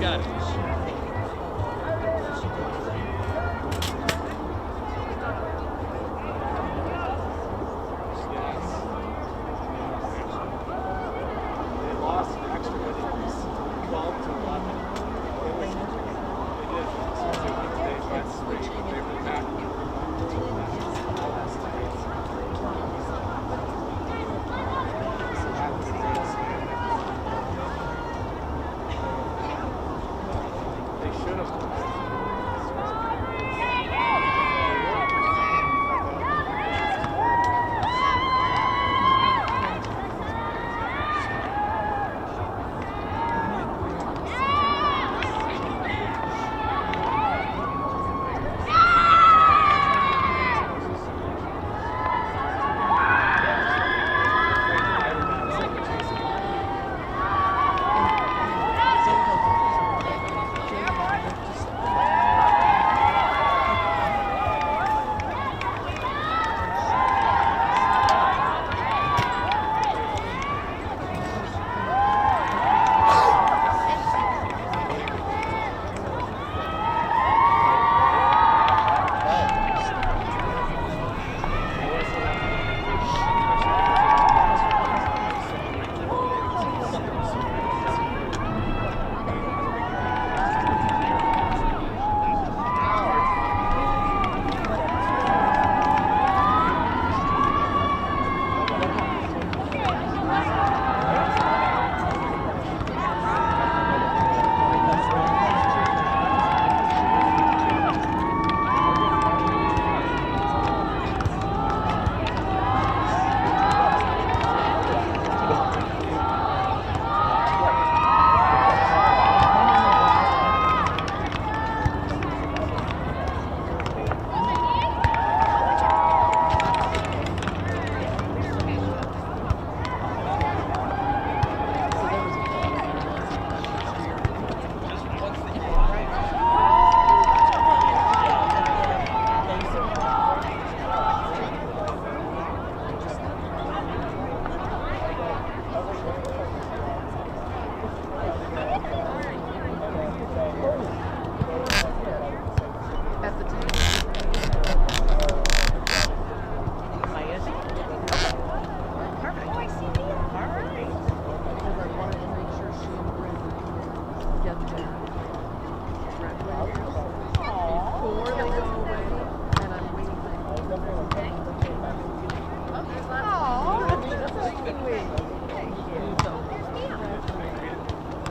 Got it.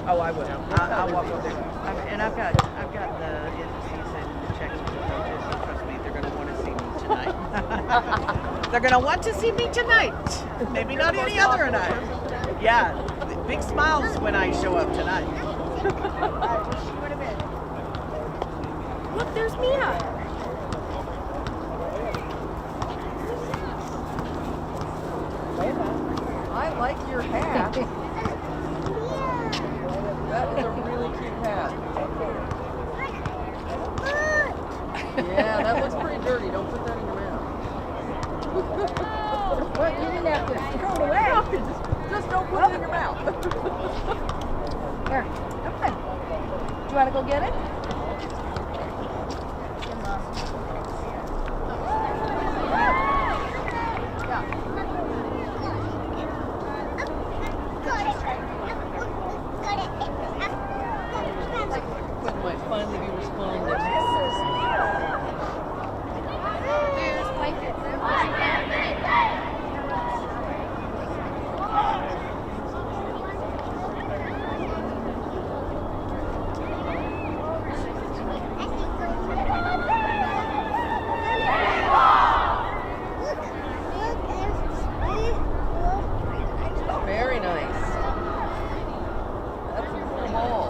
Oh, I will. I'll walk over there. And I've got the indices and checks with the coaches. So trust me, they're going to want to see me tonight. They're going to want to see me tonight. Maybe not any other night. Yeah, big smiles when I show up tonight. Look, there's Mia. I like your hat. That is a really cute hat. Yeah, that looks pretty dirty. Don't put that in your mouth. What? You didn't have to throw it away. Just don't put it in your mouth. Here, come on. Do you want to go get it? When might finally be responded. There's blankets. Very nice. That's a cool ball.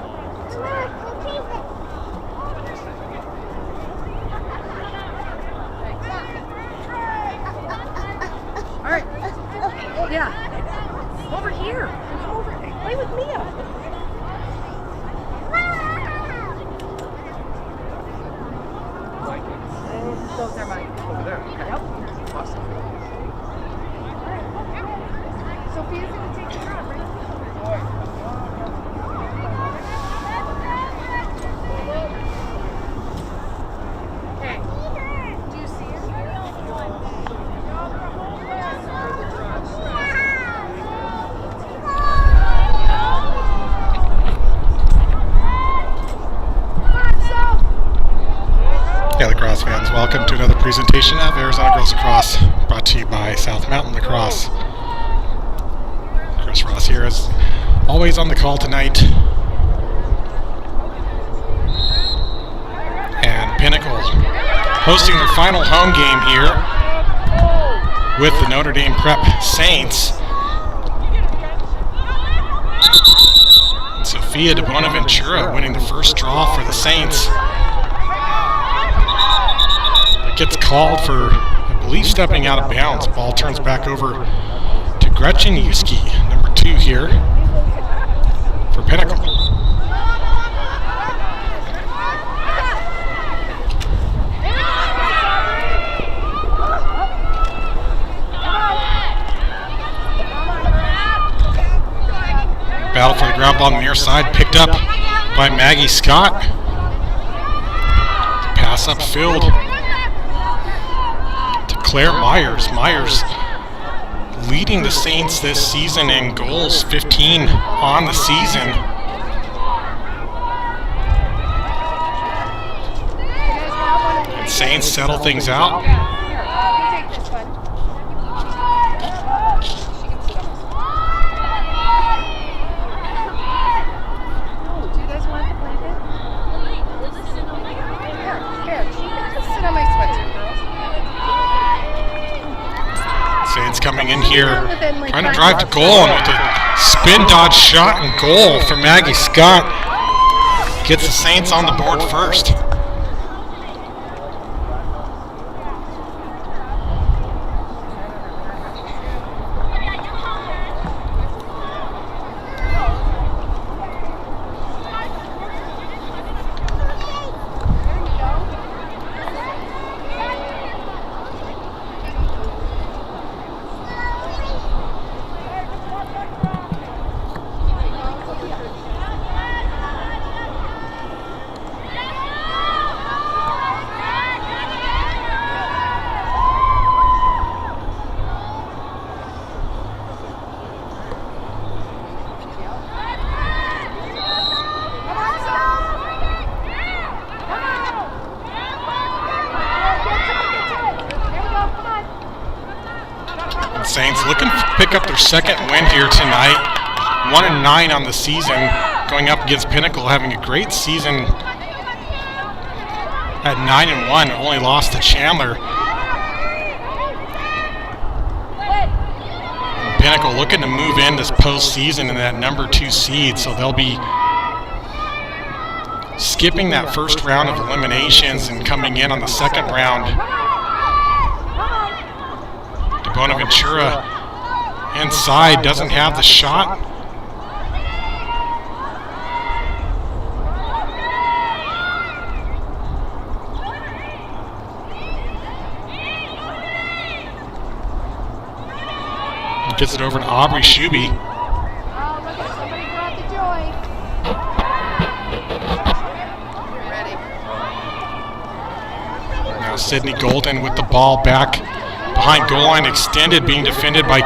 Lacrosse fans, welcome to another presentation of Arizona Girls Lacrosse, brought to you by South Mountain Lacrosse. Chris Ross here, as always, on the call tonight. And Pinnacle hosting their final home game here with the Notre Dame Prep Saints. And Sophia de Bonaventura winning the first draw for the Saints. It gets called for, I believe, stepping out of bounds. Ball turns back over to Gretchen Yuski, number 2 here for Pinnacle. Battle for the ground ball on the near side, picked up by Maggie Scott. Pass upfield to Claire Myers. Myers leading the Saints this season in goals, 15 on the season. And Saints settle things out. Coming in here, trying to drive to goal, and with a spin dodge shot and goal for Maggie Scott, gets the Saints on the board first. Saints looking to pick up their second win here tonight. 1-9 on the season, going up against Pinnacle, having a great season at 9-1, only lost to Chandler. Pinnacle looking to move in this postseason in that number 2 seed, so they'll be skipping that first round of eliminations and coming in on the second round. Bonaventura inside, doesn't have the shot. Gets it over to Aubrey Shuby. Now Sydney Golden with the ball back behind goal line, extended, being defended by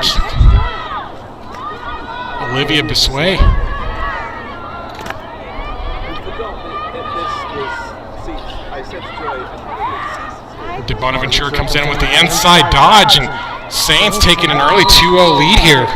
Olivia Bisway. De Bonaventura comes in with the inside dodge, and Saints taking an early 2-0 lead here.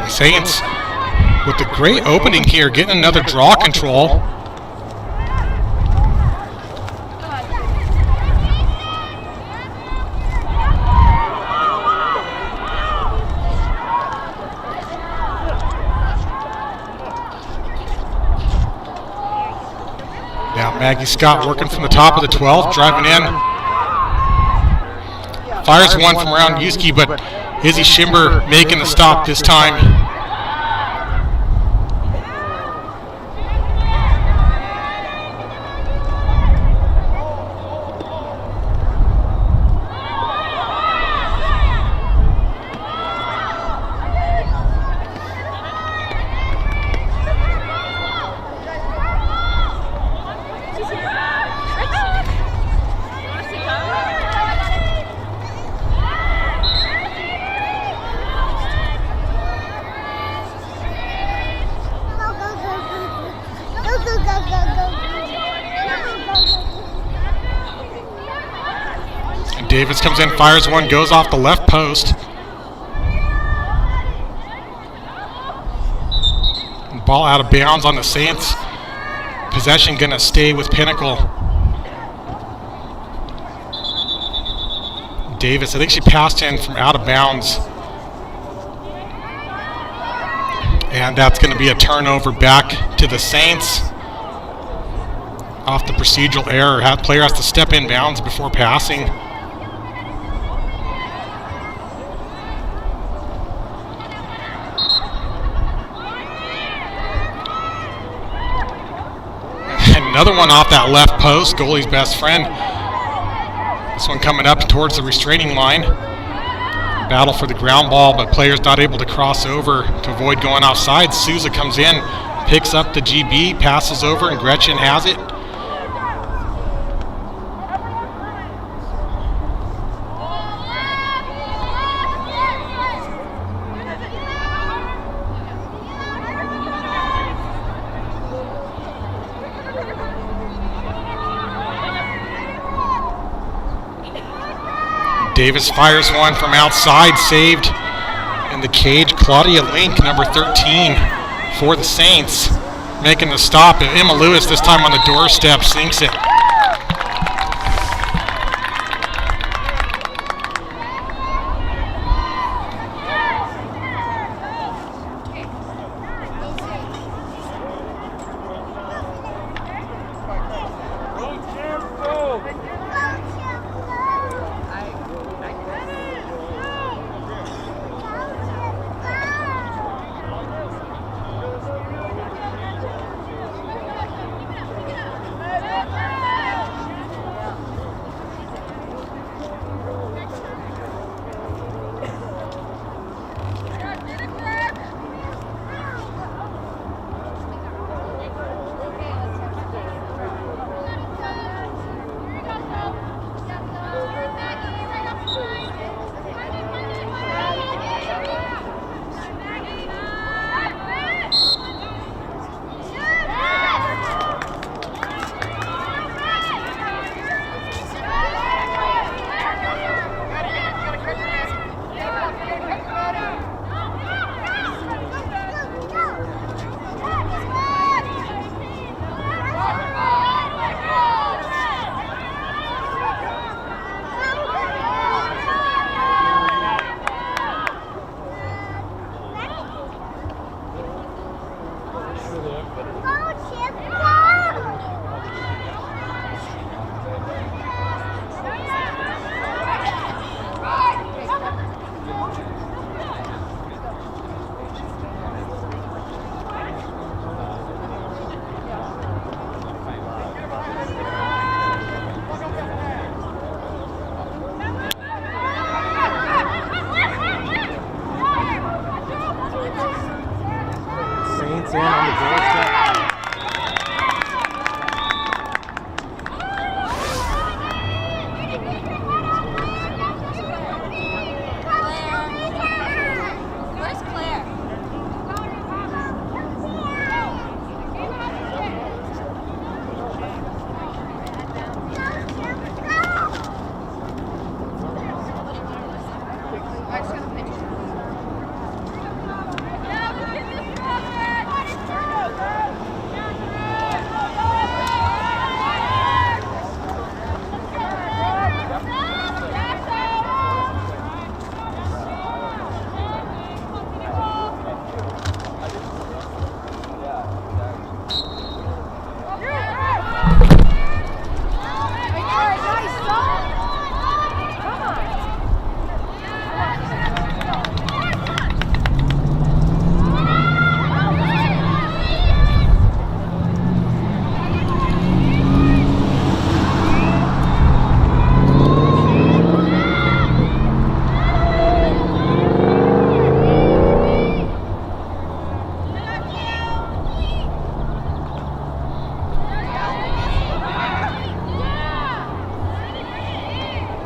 Saints with the great opening here, getting another draw control. Maggie Scott working from the top of the 12, driving in. Fires one from around Yuski, but Izzy Schimber making the stop this time. Davis comes in, fires one, goes off the left post. Ball out of bounds on the Saints. Possession gonna stay with Pinnacle. Davis, I think she passed in from out of bounds. And that's gonna be a turnover back to the Saints. Off the procedural error. Player has to step in bounds before passing. Another one off that left post, goalie's best friend. This one coming up towards the restraining line. Battle for the ground ball, but players not able to cross over to avoid going offside. Souza comes in, picks up the GB, passes over, and Gretchen has it. Davis fires one from outside, saved in the cage. Claudia Link, number 13 for the Saints, making the stop. And Emma Lewis, this time on the doorstep, sinks it.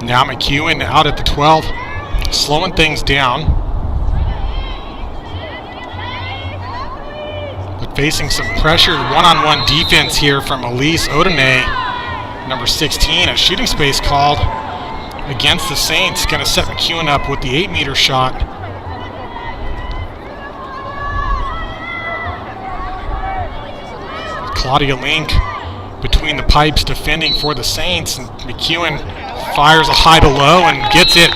Now McEwen out at the 12, slowing things down. But facing some pressure, one-on-one defense here from Elise Odene, number 16. A shooting space called against the Saints. Going to set McEwen up with the 8-meter shot. Claudia Link between the pipes defending for the Saints, and McEwen fires a high to low and gets it.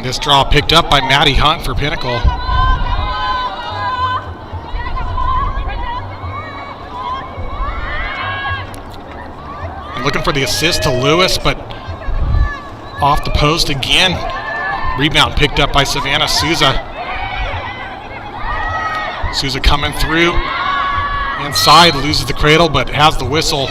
This draw picked up by Maddie Hunt for Pinnacle. And looking for the assist to Lewis, but off the post again. Rebound picked up by Savannah Souza. Souza coming through. Inside, loses the cradle, but has the whistle.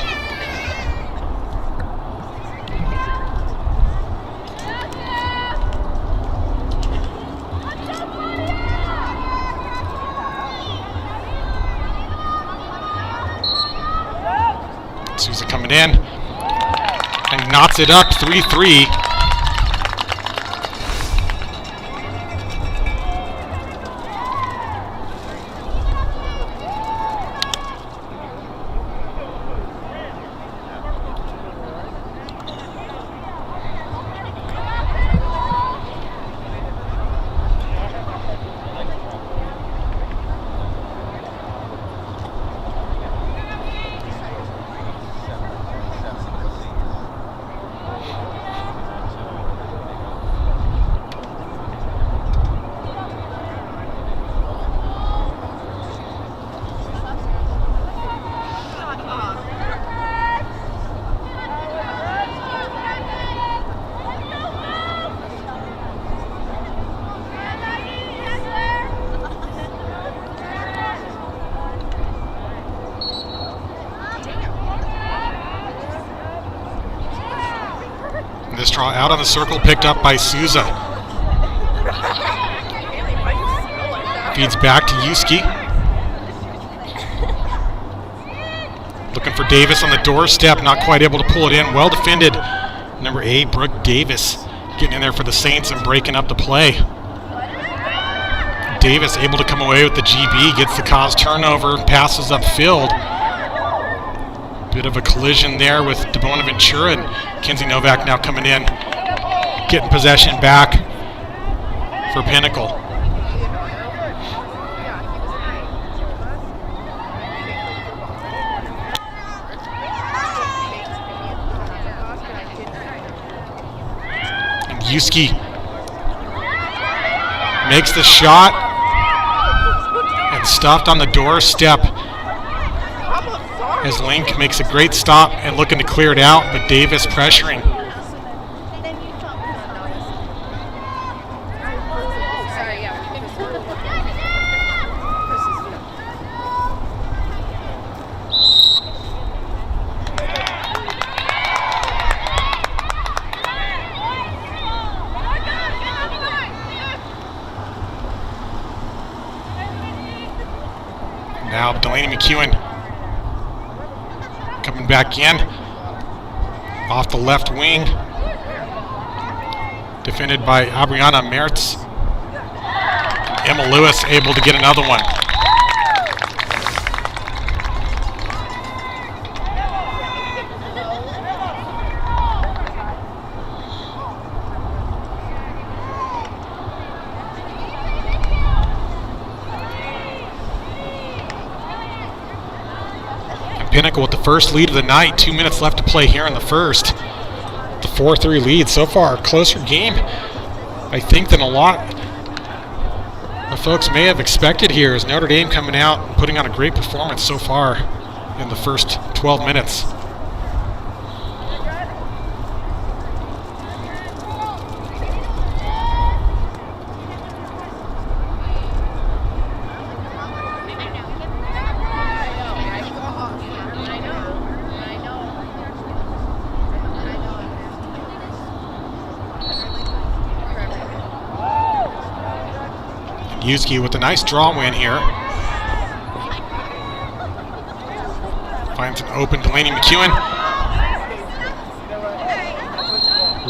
Souza coming in and knots it up 3-3. This draw out on the circle, picked up by Souza. Feeds back to Yuski. Looking for Davis on the doorstep, not quite able to pull it in. Well defended. Number 8, Brooke Davis, getting in there for the Saints and breaking up the play. Davis able to come away with the GB, gets the cause turnover, passes upfield. Bit of a collision there with DeBonaventura, and Kenzie Novak now coming in, getting possession back for Pinnacle. And Yuski makes the shot and stuffed on the doorstep as Link makes a great stop and looking to clear it out, but Davis pressuring. Now Delaney McEwen coming back in off the left wing, defended by Abriana Mertz. Emma Lewis able to get another one. Pinnacle with the first lead of the night. 2 minutes left to play here in the first. The 4-3 lead so far. A closer game, I think, than a lot of folks may have expected here, as Notre Dame coming out and putting on a great performance so far in the first 12 minutes. Yuski with a nice draw win here. Finds an open Delaney McEwen.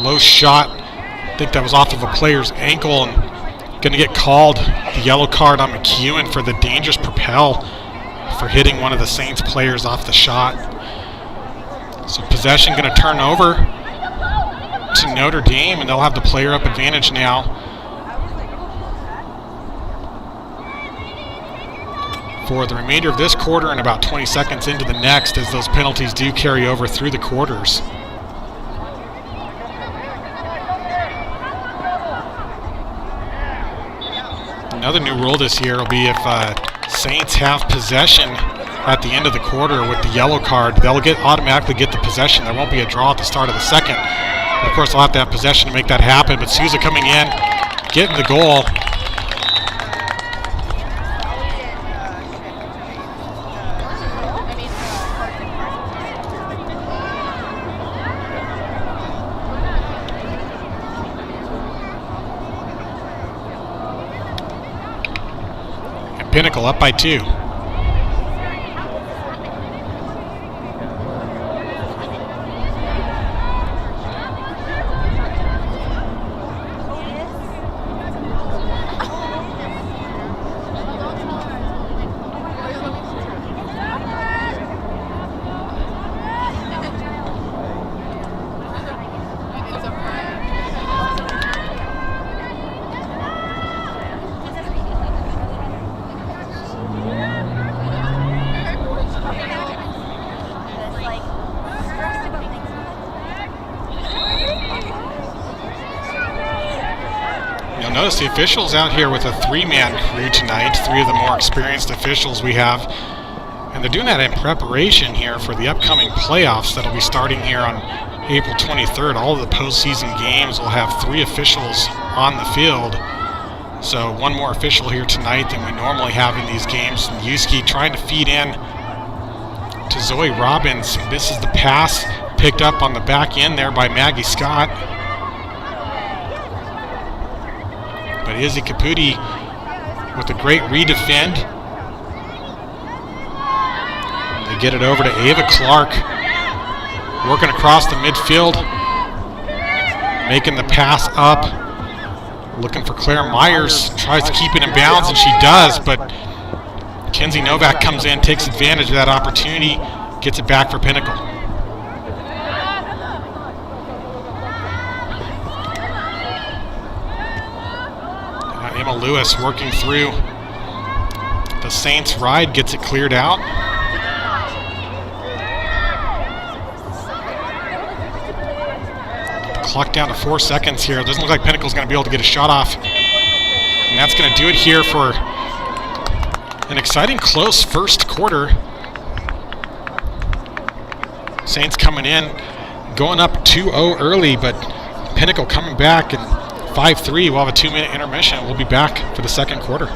Low shot. I think that was off of a player's ankle, and going to get called the yellow card on McEwen for the dangerous propel for hitting one of the Saints players off the shot. So possession going to turn over to Notre Dame, and they'll have the player up advantage now for the remainder of this quarter and about 20 seconds into the next, as those penalties do carry over through the quarters. Another new rule this year will be if Saints have possession at the end of the quarter with the yellow card, they'll automatically get the possession. There won't be a draw at the start of the second. But of course, they'll have to have possession to make that happen. But Souza coming in, getting the goal. Pinnacle up by 2. Notice the officials out here with a 3-man crew tonight, 3 of the more experienced officials we have. And they're doing that in preparation here for the upcoming playoffs that'll be starting here on April 23rd. All of the postseason games will have 3 officials on the field. So 1 more official here tonight than we normally have in these games. And Yuski trying to feed in to Zoe Robbins. This is the pass picked up on the back end there by Maggie Scott. But Izzy Caputi with a great redefend. They get it over to Ava Clark, working across the midfield, making the pass up, looking for Claire Myers, tries to keep it in bounds, and she does, but Kenzie Novak comes in, takes advantage of that opportunity, gets it back for Pinnacle. Emma Lewis working through the Saints ride, gets it cleared out. Clock down to 4 seconds here. It doesn't look like Pinnacle's going to be able to get a shot off. And that's going to do it here for an exciting close first quarter. Saints coming in, going up 2-0 early, but Pinnacle coming back, and 5-3. We'll have a 2-minute intermission. We'll be back for the second quarter.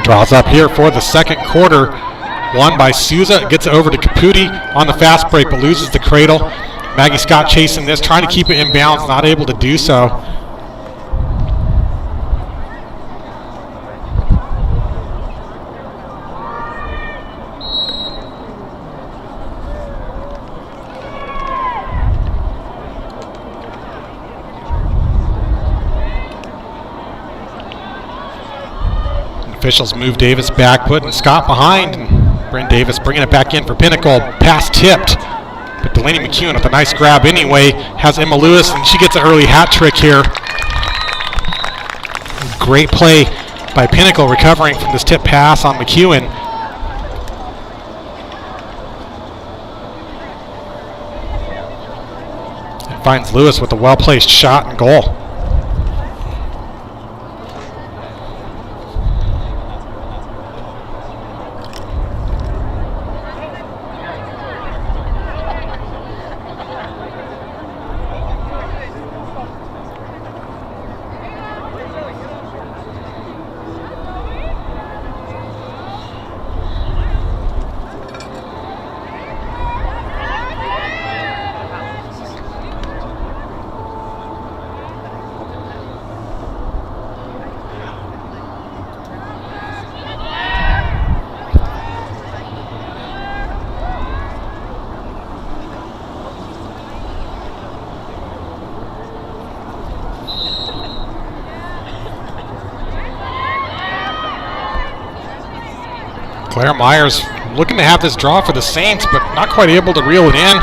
Draws up here for the second quarter. Won by Souza. Gets it over to Caputi on the fast break, but loses the cradle. Maggie Scott chasing this, trying to keep it in bounds, not able to do so. Officials move Davis back, putting Scott behind, and Bryn Davis bringing it back in for Pinnacle. Pass tipped, but Delaney McEwen with a nice grab anyway, has Emma Lewis, and she gets an early hat trick here. Great play by Pinnacle, recovering from this tip pass on McEwen. And finds Lewis with a well-placed shot and goal. Claire Myers looking to have this draw for the Saints, but not quite able to reel it in.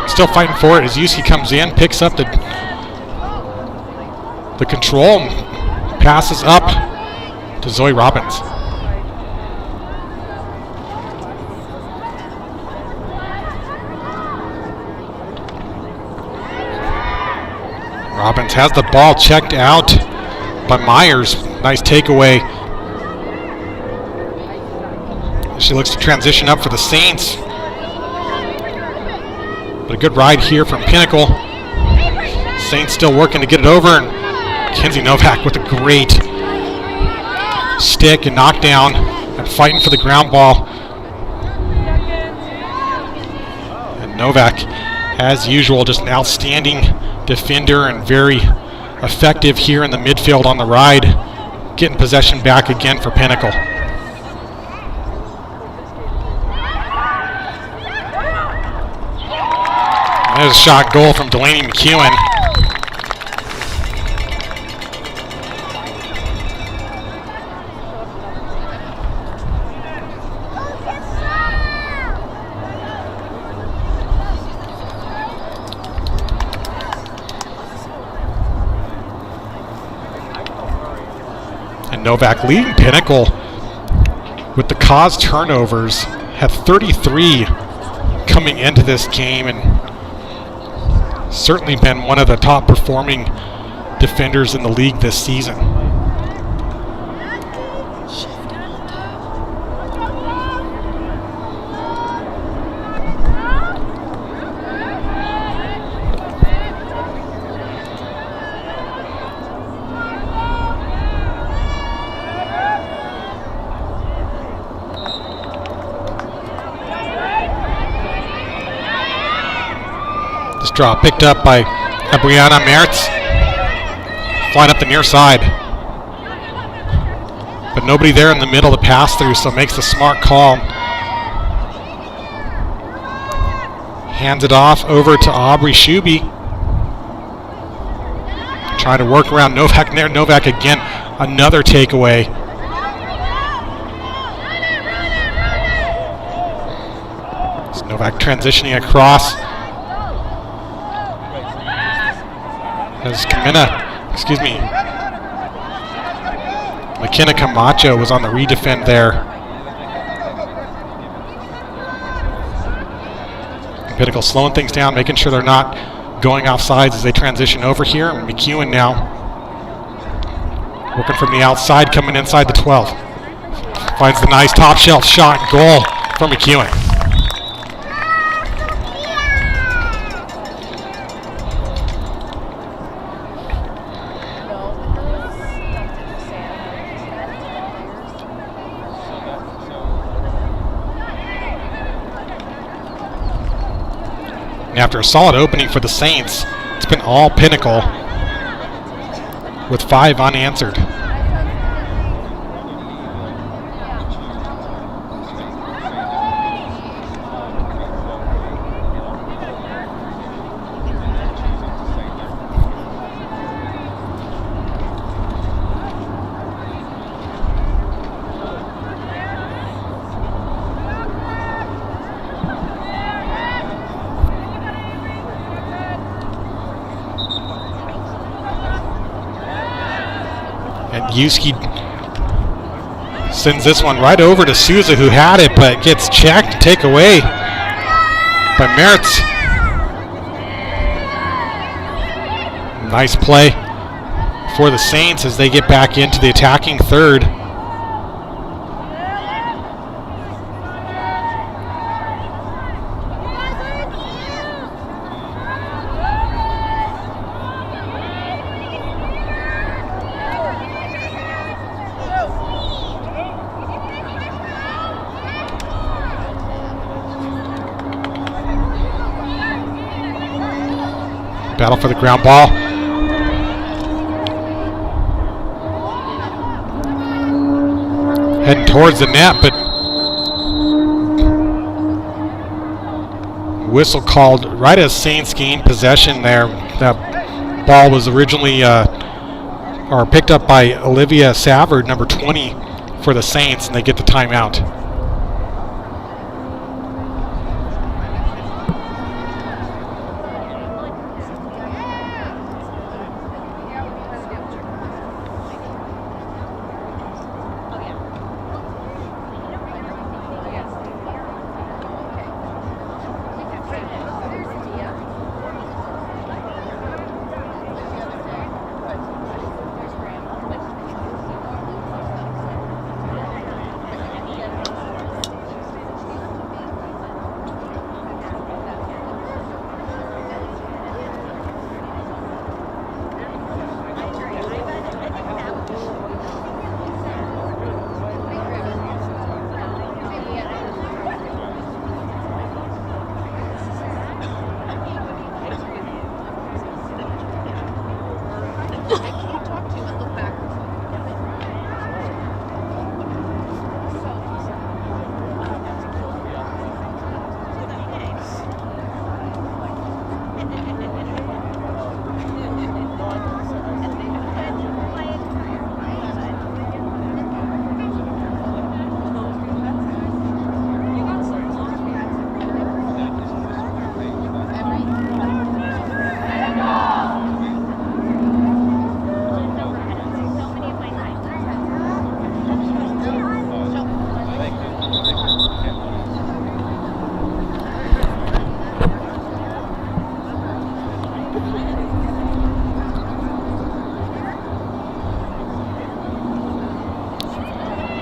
Still fighting for it as Yuski comes in, picks up the control, and passes up to Zoe Robbins. Robbins has the ball checked out by Myers. Nice takeaway. She looks to transition up for the Saints. But a good ride here from Pinnacle. Saints still working to get it over, and Kenzie Novak with a great stick and knockdown and fighting for the ground ball. And Novak, as usual, just an outstanding defender and very effective here in the midfield on the ride, getting possession back again for Pinnacle. There's a shot goal from Delaney McEwen. And Novak leading Pinnacle with the caused turnovers, had 33 coming into this game, and certainly been one of the top performing defenders in the league this season. Draw picked up by Brianna Mertz, flying up the near side, but nobody there in the middle to pass through, so makes the smart call. Hands it off over to Aubrey Shuby. Trying to work around Novak there. Novak again, another takeaway. So Novak transitioning across. As McKenna Camacho was on the redefend there. Pinnacle slowing things down, making sure they're not going off sides as they transition over here. McEwen now working from the outside, coming inside the 12. Finds the nice top shelf shot and goal for McEwen. And after a solid opening for the Saints, it's been all Pinnacle with 5 unanswered. Yuski sends this one right over to Souza, who had it, but gets checked, take away by Meritz. Nice play for the Saints as they get back into the attacking third. Battle for the ground ball. Heading towards the net, but whistle called right as Saints gained possession there. That ball was originally picked up by Olivia Savard, number 20 for the Saints, and they get the timeout.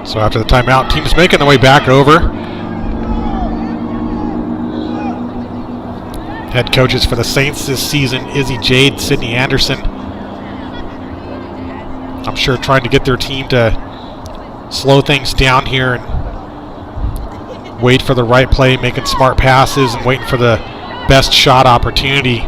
So after the timeout, team's making their way back over. Head coaches for the Saints this season, Izzy Jade, Sydney Anderson. I'm sure trying to get their team to slow things down here and wait for the right play, making smart passes and waiting for the best shot opportunity.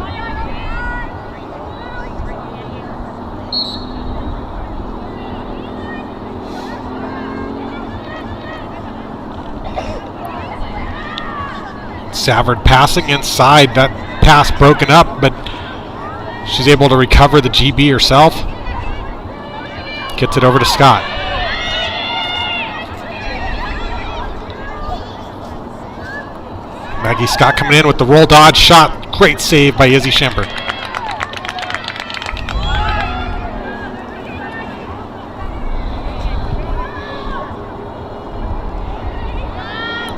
Savard passing inside. That pass broken up, but she's able to recover the GB herself. Gets it over to Scott. Maggie Scott coming in with the roll dodge shot. Great save by Izzy Schember.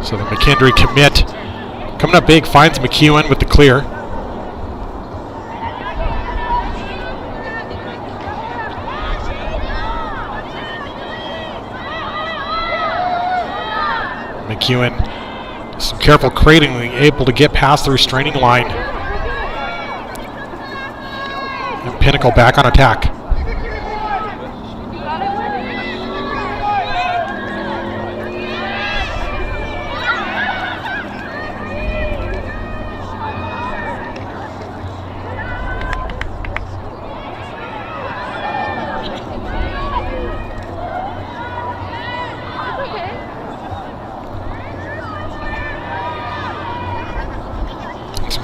So the McKendree commit coming up big, finds McEwen with the clear. McEwen, some careful cradling, able to get past the restraining line. And Pinnacle back on attack.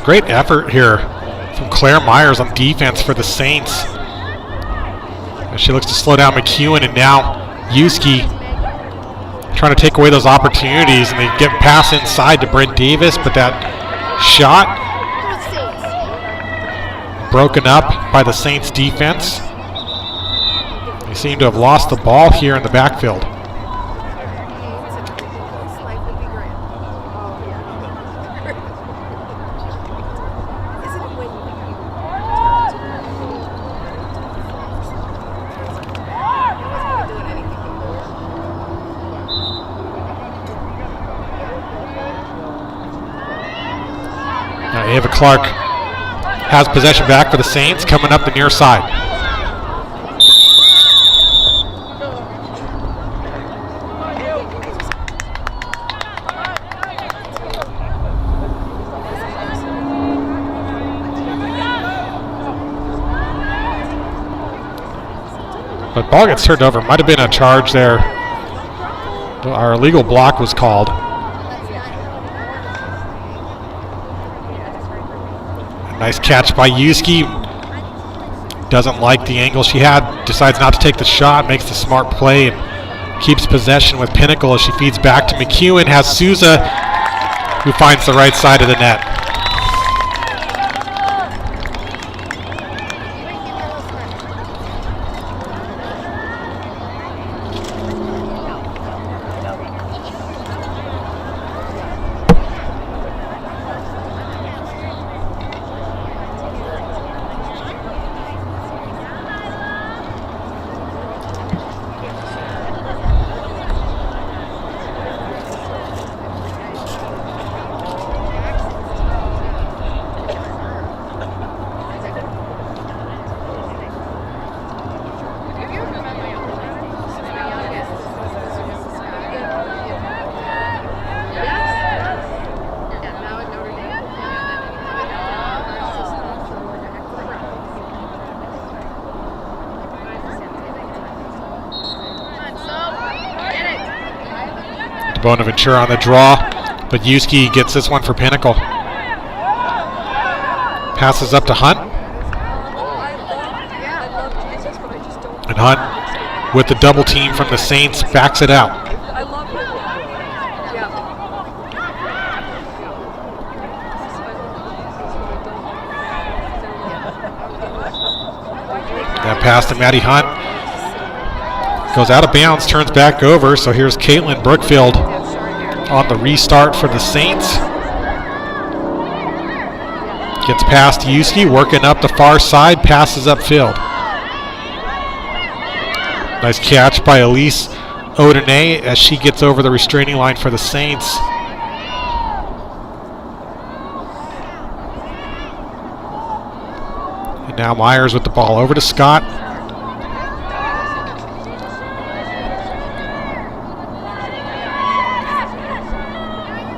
Great effort here from Claire Myers on defense for the Saints. As she looks to slow down McEwen, and now Yuski trying to take away those opportunities, and they get pass inside to Brent Davis, but that shot broken up by the Saints defense. They seem to have lost the ball here in the backfield. Ava Clark has possession back for the Saints, coming up the near side. But ball gets turned over. Might have been a charge there. Our illegal block was called. Nice catch by Yuski. Doesn't like the angle she had. Decides not to take the shot. Makes the smart play and keeps possession with Pinnacle as she feeds back to McEwen. Has Souza, who finds the right side of the net. Bonaventura on the draw, but Yuski gets this one for Pinnacle. Passes up to Hunt. And Hunt, with the double team from the Saints, backs it out. That pass to Maddie Hunt. Goes out of bounds, turns back over, so here's Caitlin Brookfield on the restart for the Saints. Gets past Yuski, working up the far side, passes upfield. Nice catch by Elise Odene as she gets over the restraining line for the Saints. And now Myers with the ball over to Scott.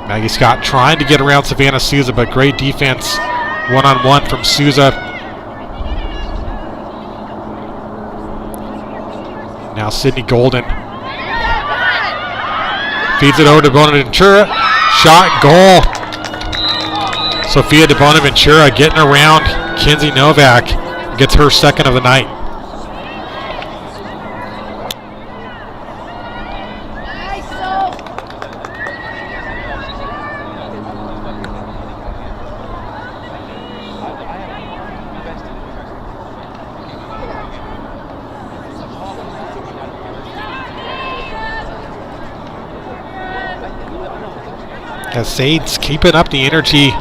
Maggie Scott trying to get around Savannah Souza, but great defense one-on-one from Souza. Now Sydney Golden feeds it over to Bonaventura. Shot, goal. Sophia de Bonaventura getting around Kinsey Novak. Gets her second of the night. As Sade's keeping up the energy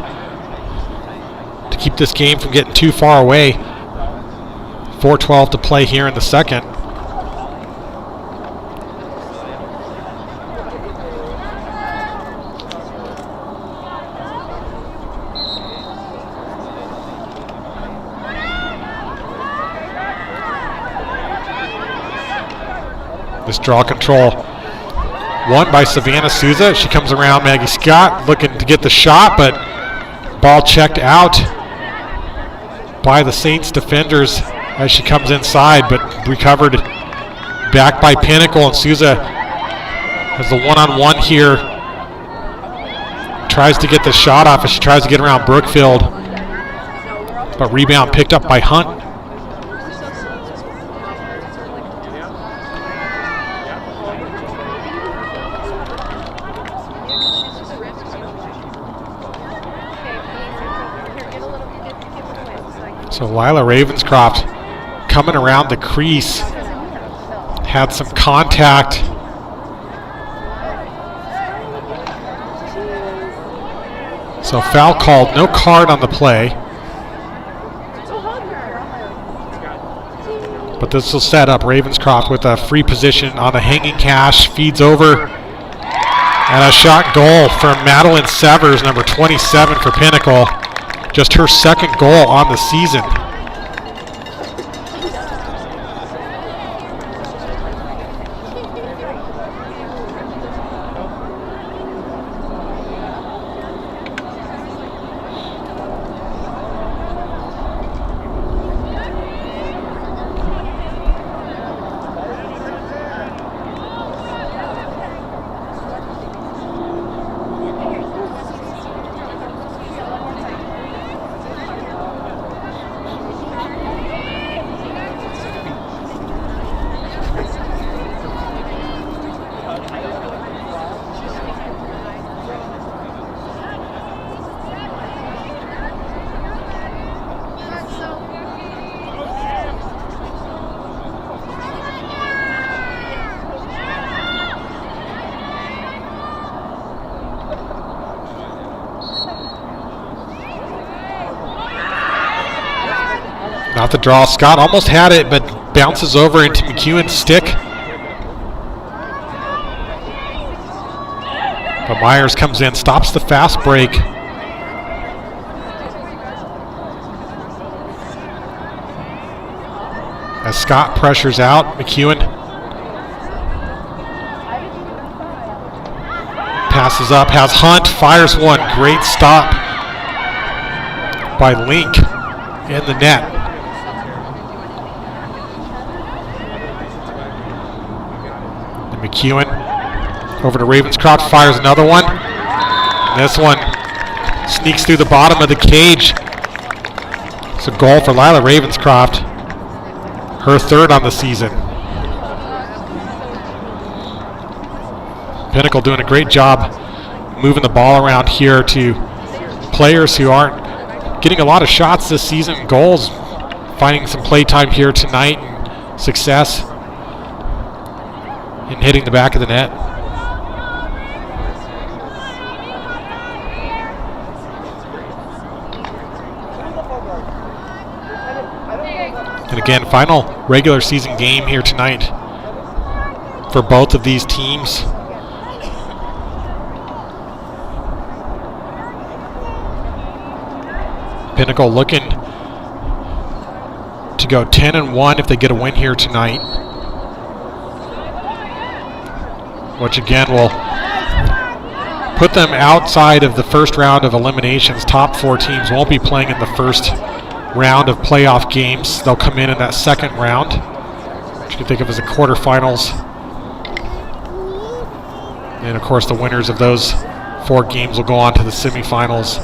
to keep this game from getting too far away. 4:12 to play here in the second. This draw control won by Savannah Souza. She comes around Maggie Scott looking to get the shot, but ball checked out by the Saints defenders as she comes inside, but recovered back by Pinnacle, and Souza has the one-on-one here. Tries to get the shot off as she tries to get around Brookfield, but rebound picked up by Hunt. So Lila Ravenscroft coming around the crease, had some contact. So foul called, no card on the play. But this will set up Ravenscroft with a free position on the hanging cash, feeds over, and a shot goal from Madeline Severs, number 27 for Pinnacle. Just her second goal on the season. Not the draw. Scott almost had it, but bounces over into McEwen's stick. But Myers comes in, stops the fast break. As Scott pressures out, McEwen passes up, has Hunt, fires one. Great stop by Link in the net. McEwen over to Ravenscroft, fires another one. And this one sneaks through the bottom of the cage. It's a goal for Lila Ravenscroft, her third on the season. Pinnacle doing a great job moving the ball around here to players who aren't getting a lot of shots this season, goals, finding some play time here tonight, and success in hitting the back of the net. And again, final regular season game here tonight for both of these teams. Pinnacle looking to go 10-1 if they get a win here tonight, which again will put them outside of the first round of eliminations. Top four teams won't be playing in the first round of playoff games. They'll come in that second round, which you can think of as the quarterfinals. And of course the winners of those four games will go on to the semifinals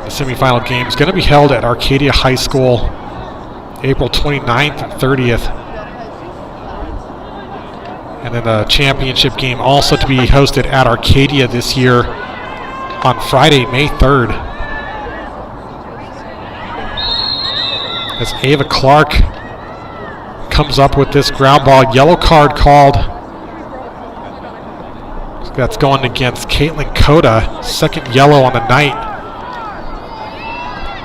The semifinal game is going to be held at Arcadia High School April 29th and 30th. And then the championship game also to be hosted at Arcadia this year on Friday, May 3rd. As Ava Clark comes up with this ground ball, yellow card called. That's going against Caitlin Coda, second yellow on the night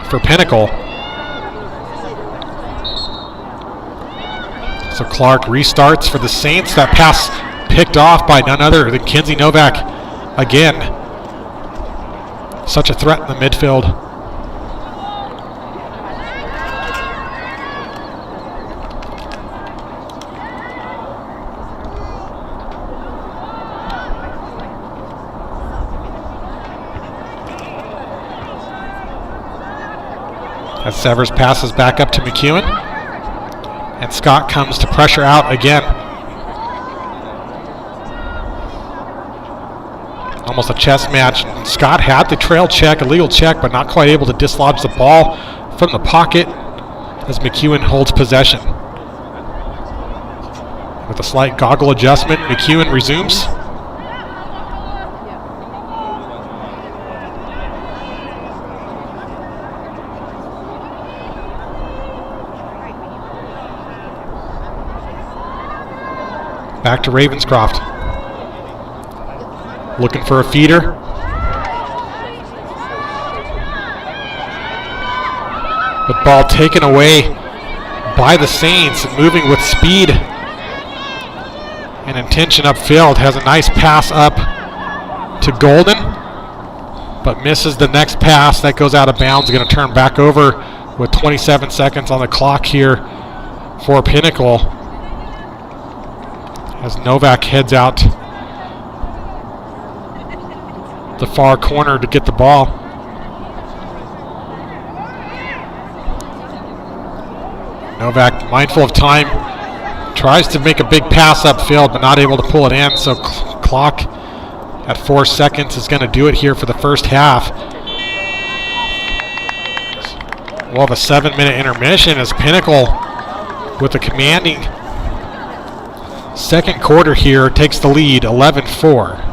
for Pinnacle. So Clark restarts for the Saints. That pass picked off by none other than Kenzie Novak again. Such a threat in the midfield. As Severs passes back up to McEwen. And Scott comes to pressure out again. Almost a chess match. Scott had the trail check, a legal check, but not quite able to dislodge the ball from the pocket as McEwen holds possession. With a slight goggle adjustment, McEwen resumes. Back to Ravenscroft. Looking for a feeder. The ball taken away by the Saints, moving with speed and intention upfield. Has a nice pass up to Golden, but misses the next pass. That goes out of bounds. Going to turn back over with 27 seconds on the clock here for Pinnacle. As Novak heads out the far corner to get the ball. Novak, mindful of time, tries to make a big pass upfield, but not able to pull it in. So clock at 4 seconds is going to do it here for the first half. We'll have a 7-minute intermission as Pinnacle, with a commanding second quarter here, takes the lead 11-4.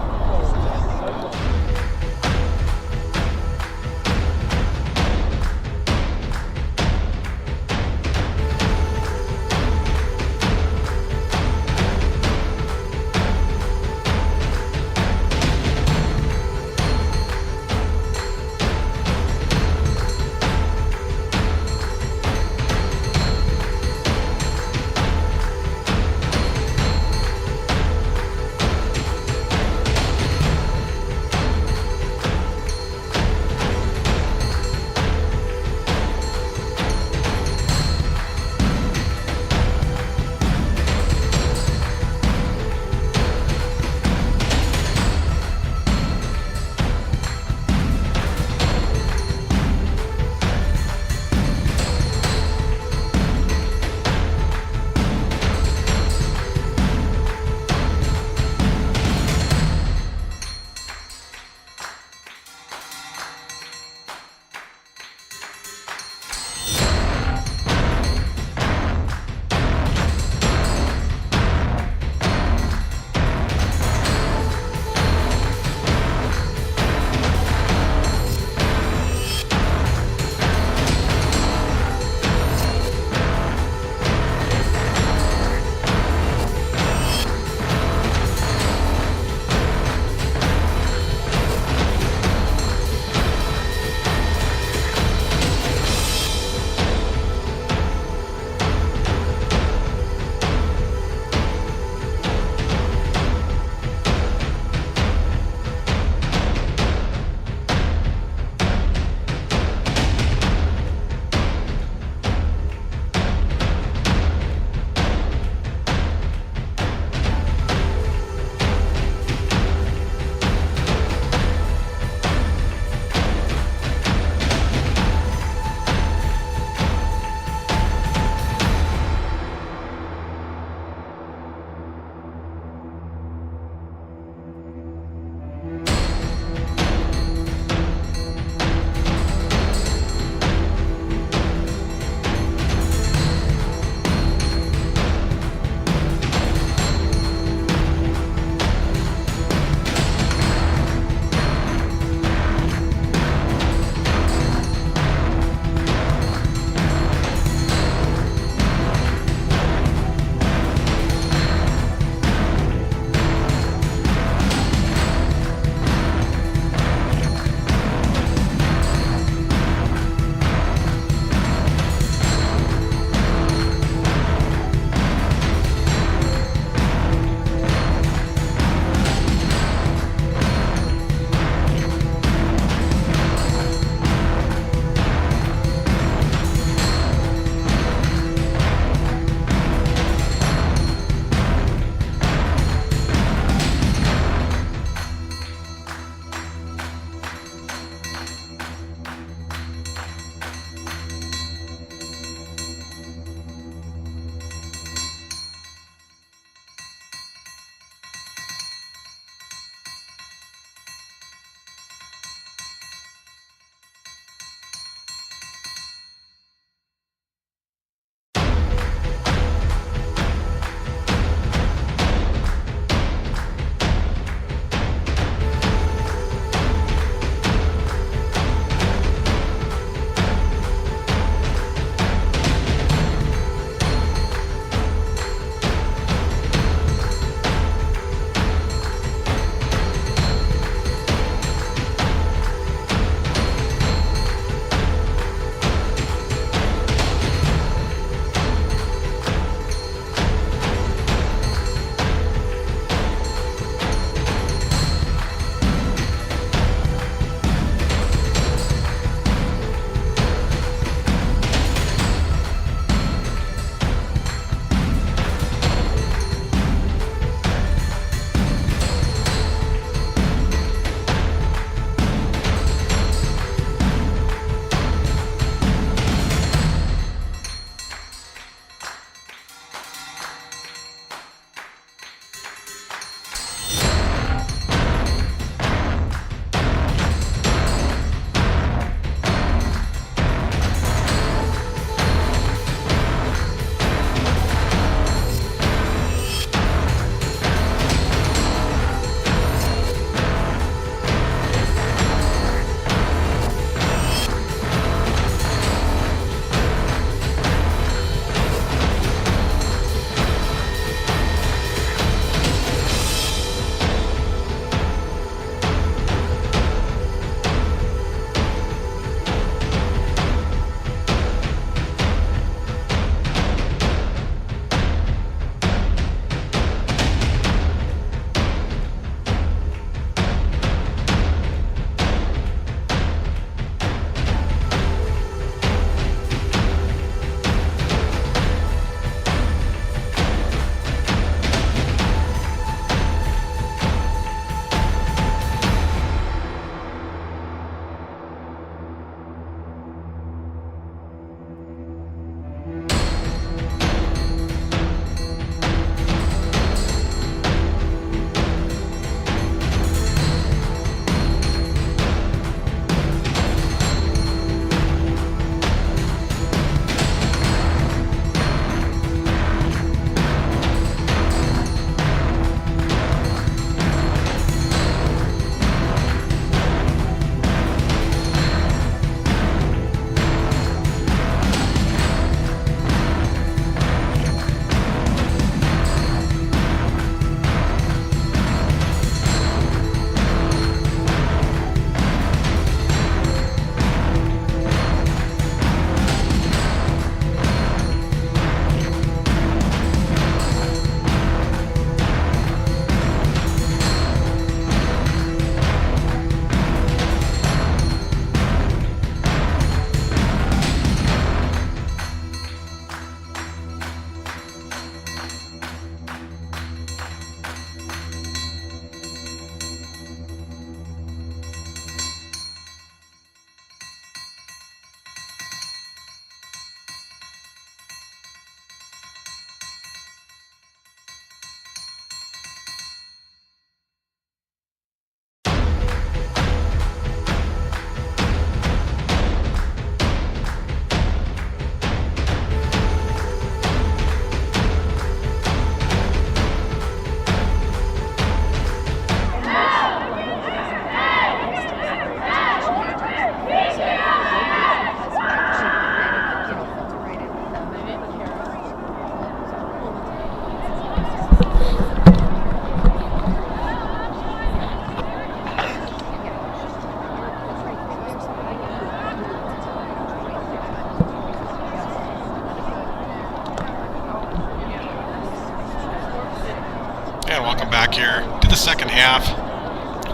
look here to the second half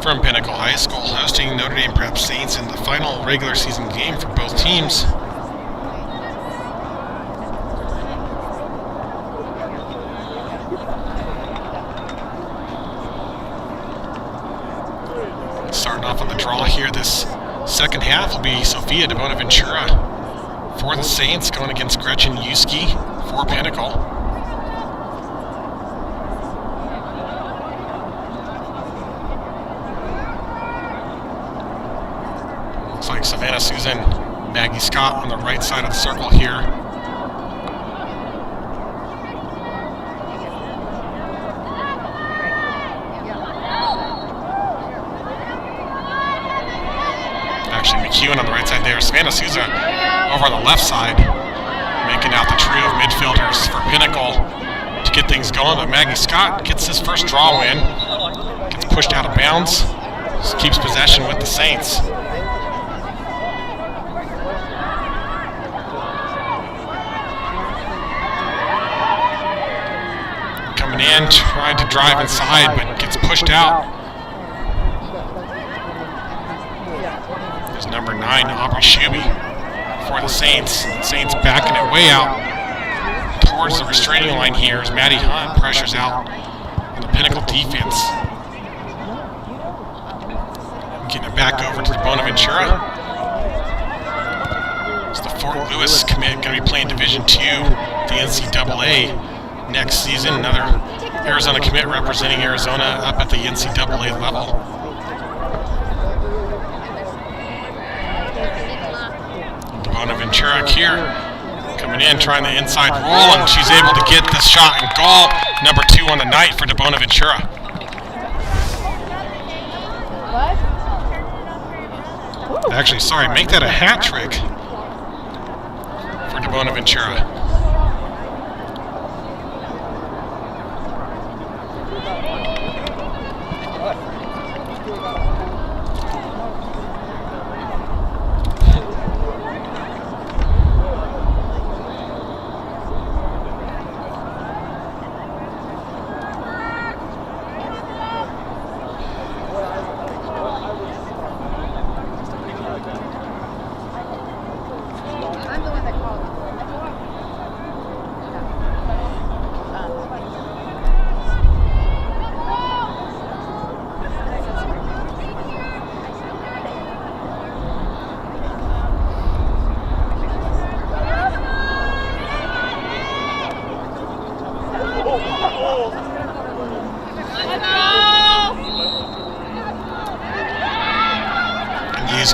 from Pinnacle High School, hosting Notre Dame Prep Saints in the final regular season game for both teams. Starting off on the draw here this second half will be Sophia de Bonaventura for the Saints, going against Gretchen Yuski for Pinnacle. Looks like Savannah Susan, Maggie Scott on the right side of the circle here. Actually, McEwen on the right side there. Savannah Souza over on the left side, making out the trio of midfielders for Pinnacle to get things going. But Maggie Scott gets his first draw win, gets pushed out of bounds, just keeps possession with the Saints. Coming in, trying to drive inside, but gets pushed out. Number 9, Aubrey Shuby for the Saints. Saints backing it way out towards the restraining line here as Maddie Hunt pressures out on the Pinnacle defense. Getting it back over to the Bonaventura. It's the Fort Lewis commit, going to be playing Division II, the NCAA next season. Another Arizona commit representing Arizona up at the NCAA level. Bonaventura here coming in, trying the inside roll, and she's able to get this shot and goal. Number 2 on the night for De Bonaventura. Actually, sorry, make that a hat trick for De Bonaventura.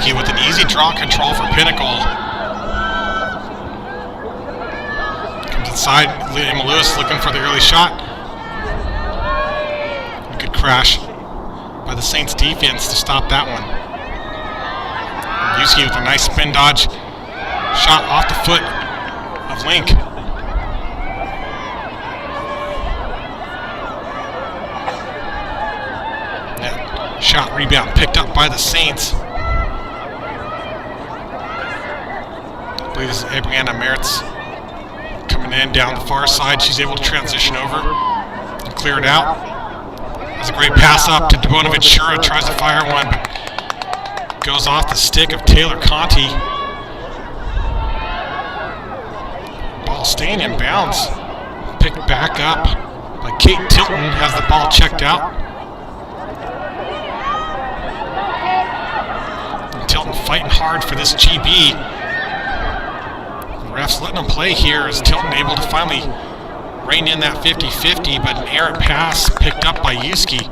With an easy draw control for Pinnacle. Comes inside, Emma Lewis looking for the early shot. Good crash by the Saints defense to stop that one. Yuski with a nice spin dodge. Shot off the foot of Link. That shot rebound picked up by the Saints. I believe this is Abrianna Merritz coming in down the far side. She's able to transition over and clear it out. Has a great pass up to De Bonaventura. Tries to fire one, but goes off the stick of Taylor Conti. Ball staying in bounds. Picked back up by Kate Tilton. Has the ball checked out. And Tilton fighting hard for this GB. Refs letting them play here as Tilton able to finally rein in that 50-50, but an errant pass picked up by Yuski.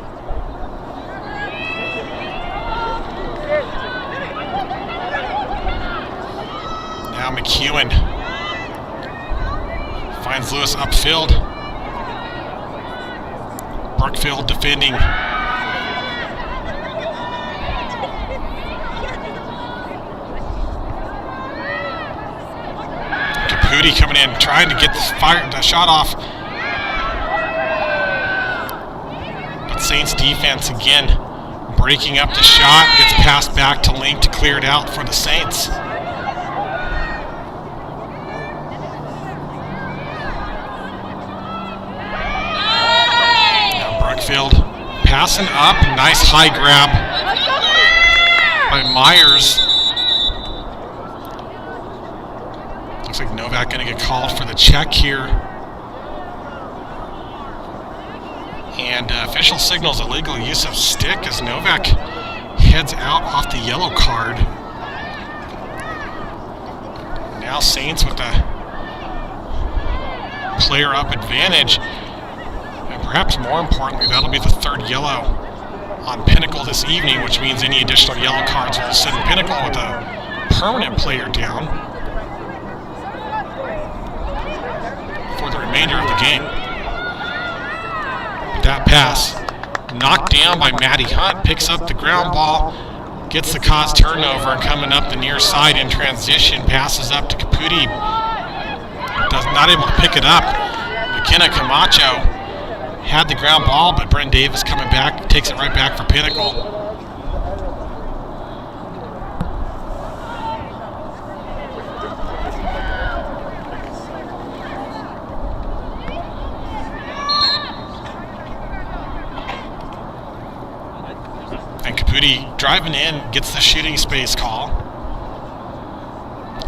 Now McEwen finds Lewis upfield. Brookfield defending. Caputi coming in, trying to get the shot off. But Saints defense again breaking up the shot, gets passed back to Link to clear it out for the Saints. Now Brookfield passing up. Nice high grab by Myers. Looks like Novak going to get called for the check here. And official signals illegal use of stick as Novak heads out off the yellow card. Now Saints with a player up advantage. And perhaps more importantly, that'll be the third yellow on Pinnacle this evening, which means any additional yellow cards will send Pinnacle with a permanent player down for the remainder of the game. That pass knocked down by Maddie Hunt, picks up the ground ball, gets the cause turnover, and coming up the near side in transition, passes up to Caputi, not able to pick it up. McKenna Camacho had the ground ball, but Brent Davis coming back, takes it right back for Pinnacle. Driving in, gets the shooting space call.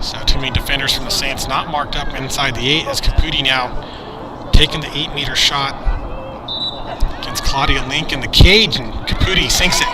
So too many defenders from the Saints not marked up inside the 8 as Caputi now taking the 8-meter shot against Claudia Link in the cage, and Caputi sinks it.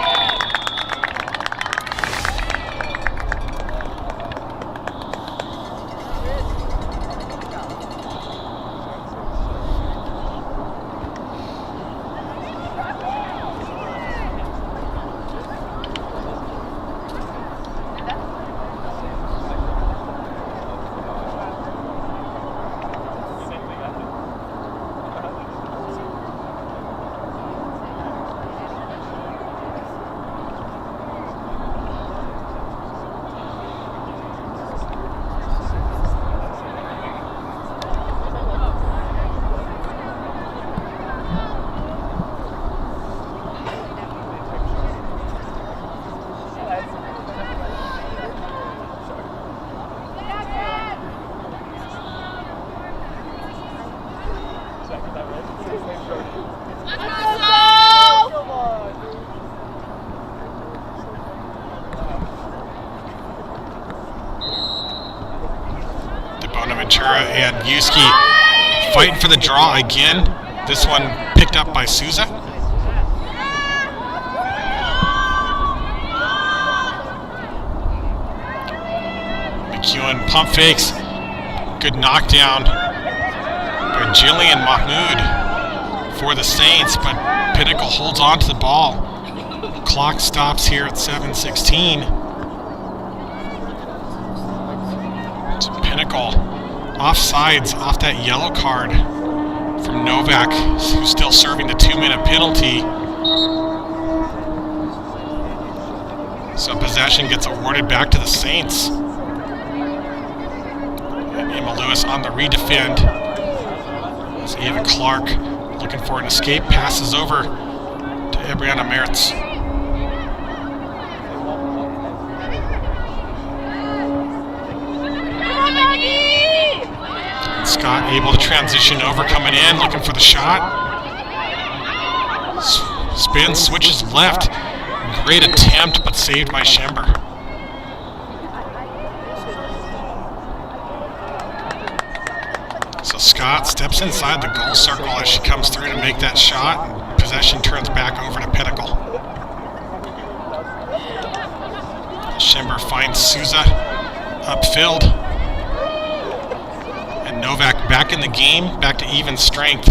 And Yuski fighting for the draw again. This one picked up by Souza. McEwen pump fakes. Good knockdown by Jillian Mahmood for the Saints, but Pinnacle holds on to the ball. Clock stops here at 7:16. It's Pinnacle offsides off that yellow card from Novak, who's still serving the 2-minute penalty. So possession gets awarded back to the Saints. And Emma Lewis on the redefend. As Ava Clark looking for an escape, passes over to Ebriana Mertz. Scott able to transition over, coming in, looking for the shot. Spin, switches left. Great attempt, but saved by Schember. So Scott steps inside the goal circle as she comes through to make that shot. And possession turns back over to Pinnacle. Schember finds Souza upfield. Novak back in the game, back to even strength.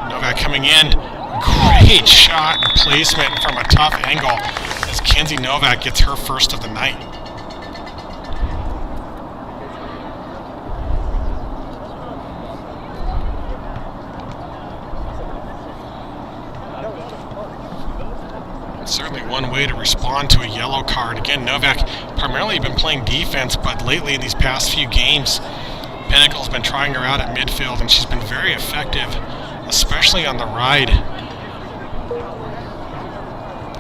Novak coming in, great shot and placement from a tough angle as Kenzie Novak gets her first of the night. Certainly one way to respond to a yellow card. Again, Novak primarily been playing defense, but lately in these past few games, Pinnacle's been trying her out at midfield, and she's been very effective, especially on the ride.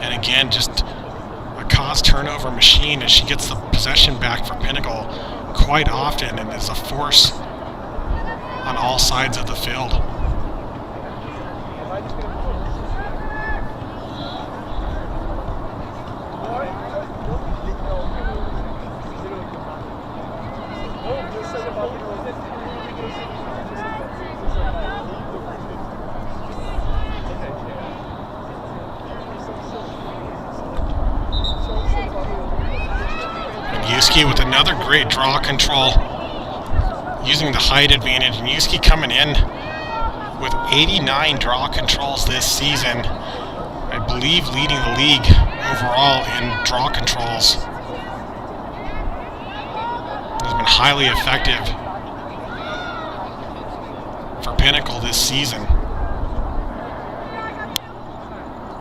And again, just a cause turnover machine as she gets the possession back for Pinnacle quite often and is a force on all sides of the field. Yuski with another great draw control, using the height advantage. And Yuski coming in with 89 draw controls this season. I believe leading the league overall in draw controls. Has been highly effective for Pinnacle this season.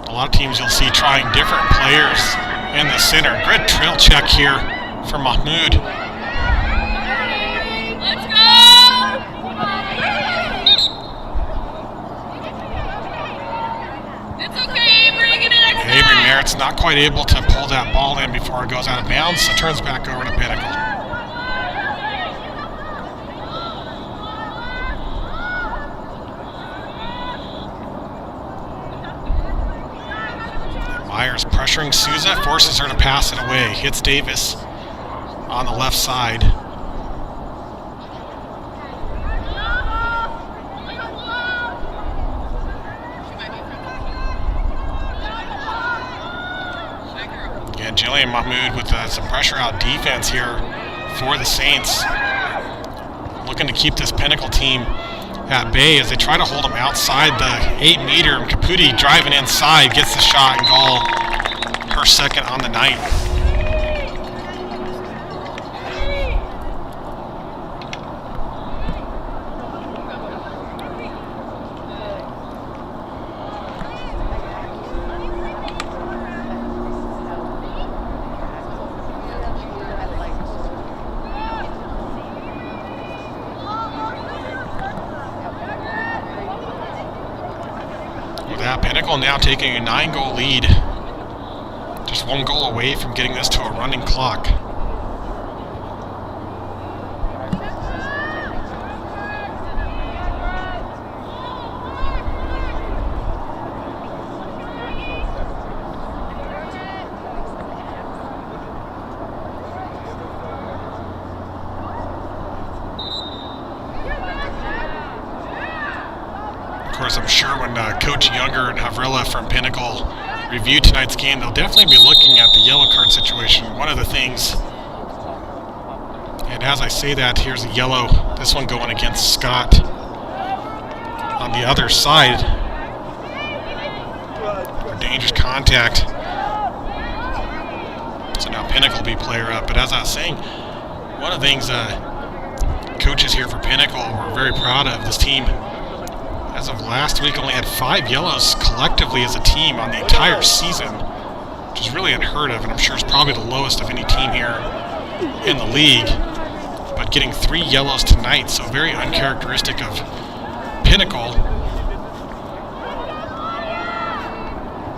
A lot of teams you'll see trying different players in the center. Good trail check here for Mahmoud. Let's go! It's okay, Avery, get it next Avery time. Merritt's not quite able to pull that ball in before it goes out of bounds, so turns back over to Pinnacle. Myers pressuring Souza, forces her to pass it away. Hits Davis on the left side. Again, Jillian Mahmoud with some pressure out defense here for the Saints. Looking to keep this Pinnacle team at bay as they try to hold them outside the 8 meter. And Caputi driving inside gets the shot and goal. Her second on the night. Pinnacle now taking a 9-goal lead. Just 1 goal away from getting this to a running clock. Of course, I'm sure when Coach Younger and Havrilla from Pinnacle review tonight's game, they'll definitely be looking at the yellow card situation. One of the things, and as I say that, here's a yellow, this one going against Scott on the other side for dangerous contact. So now Pinnacle will be player up. But as I was saying, one of the things coaches here for Pinnacle were very proud of this team. As of last week, only had 5 yellows collectively as a team on the entire season, which is really unheard of, and I'm sure it's probably the lowest of any team here in the league. But getting 3 yellows tonight, so very uncharacteristic of Pinnacle.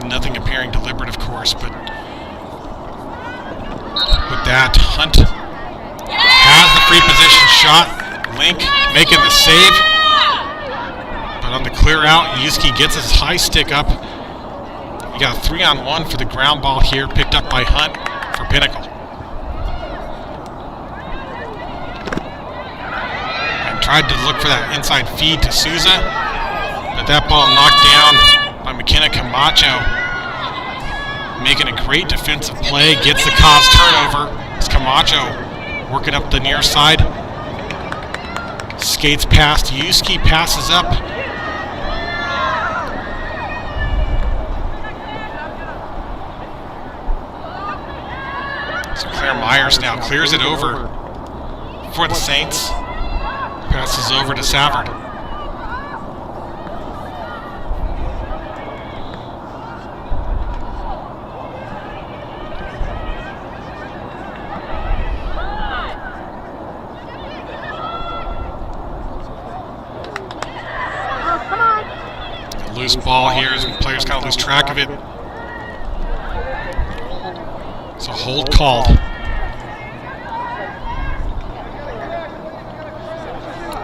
Nothing appearing deliberate, of course, but with that, Hunt has the free position shot. Link making the save. But on the clear out, Yuski gets his high stick up. You got a 3-on-1 for the ground ball here, picked up by Hunt for Pinnacle. And tried to look for that inside feed to Souza, but that ball knocked down by McKenna Camacho. Making a great defensive play, gets the cause turnover. It's Camacho working up the near side. Skates past Yuski, passes up. So Claire Myers now clears it over for the Saints. Passes over to Savard. Loose ball here as players kind of lose track of it. So hold called.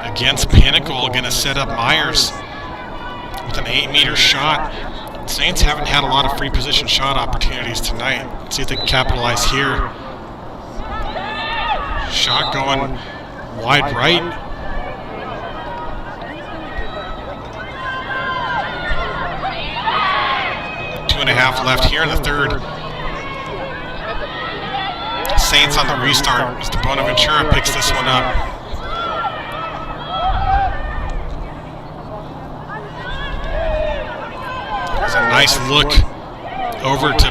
Against Pinnacle, going to set up Myers with an 8-meter shot. Saints haven't had a lot of free position shot opportunities tonight. Let's see if they can capitalize here. Shot going wide right. Two and a half left here in the third. Saints on the restart as the Bonaventura picks this one up. There's a nice look over to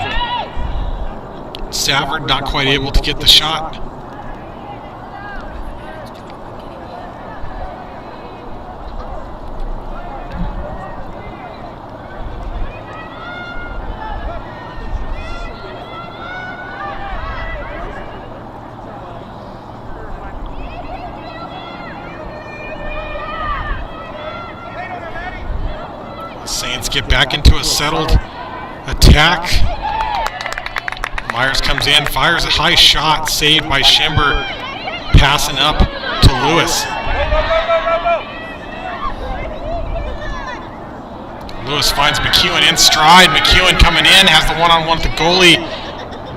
Savard, not quite able to get the shot. Saints get back into a settled attack. Myers comes in, fires a high shot, saved by Schimber, passing up to Lewis. Lewis finds McEwen in stride. McEwen coming in, has the one-on-one with the goalie.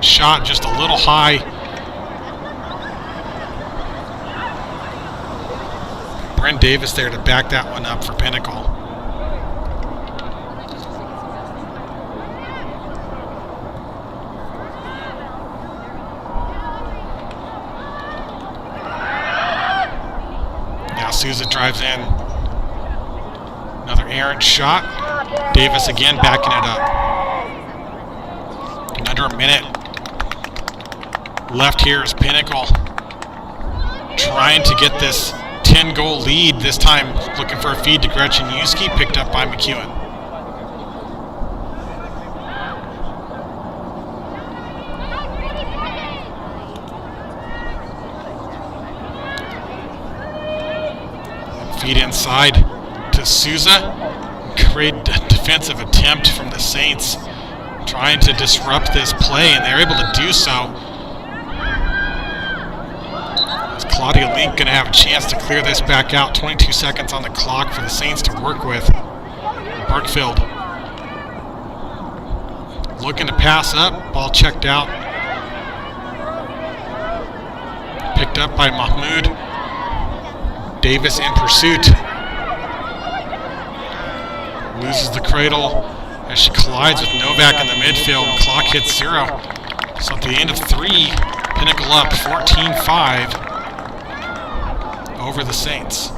Shot just a little high. Brent Davis there to back that one up for Pinnacle. Souza drives in. Another errant shot. Davis again backing it up. Under a minute left here is Pinnacle trying to get this 10-goal lead. This time looking for a feed to Gretchen Yuski, picked up by McEwen. Feed inside to Souza. Great defensive attempt from the Saints, trying to disrupt this play, and they're able to do so. Is Claudia Link going to have a chance to clear this back out? 22 seconds on the clock for the Saints to work with. Burkfield looking to pass up. Ball checked out. Picked up by Mahmoud. Davis in pursuit. Loses the cradle as she collides with Novak in the midfield. Clock hits 0. So at the end of 3, Pinnacle up 14-5 over the Saints.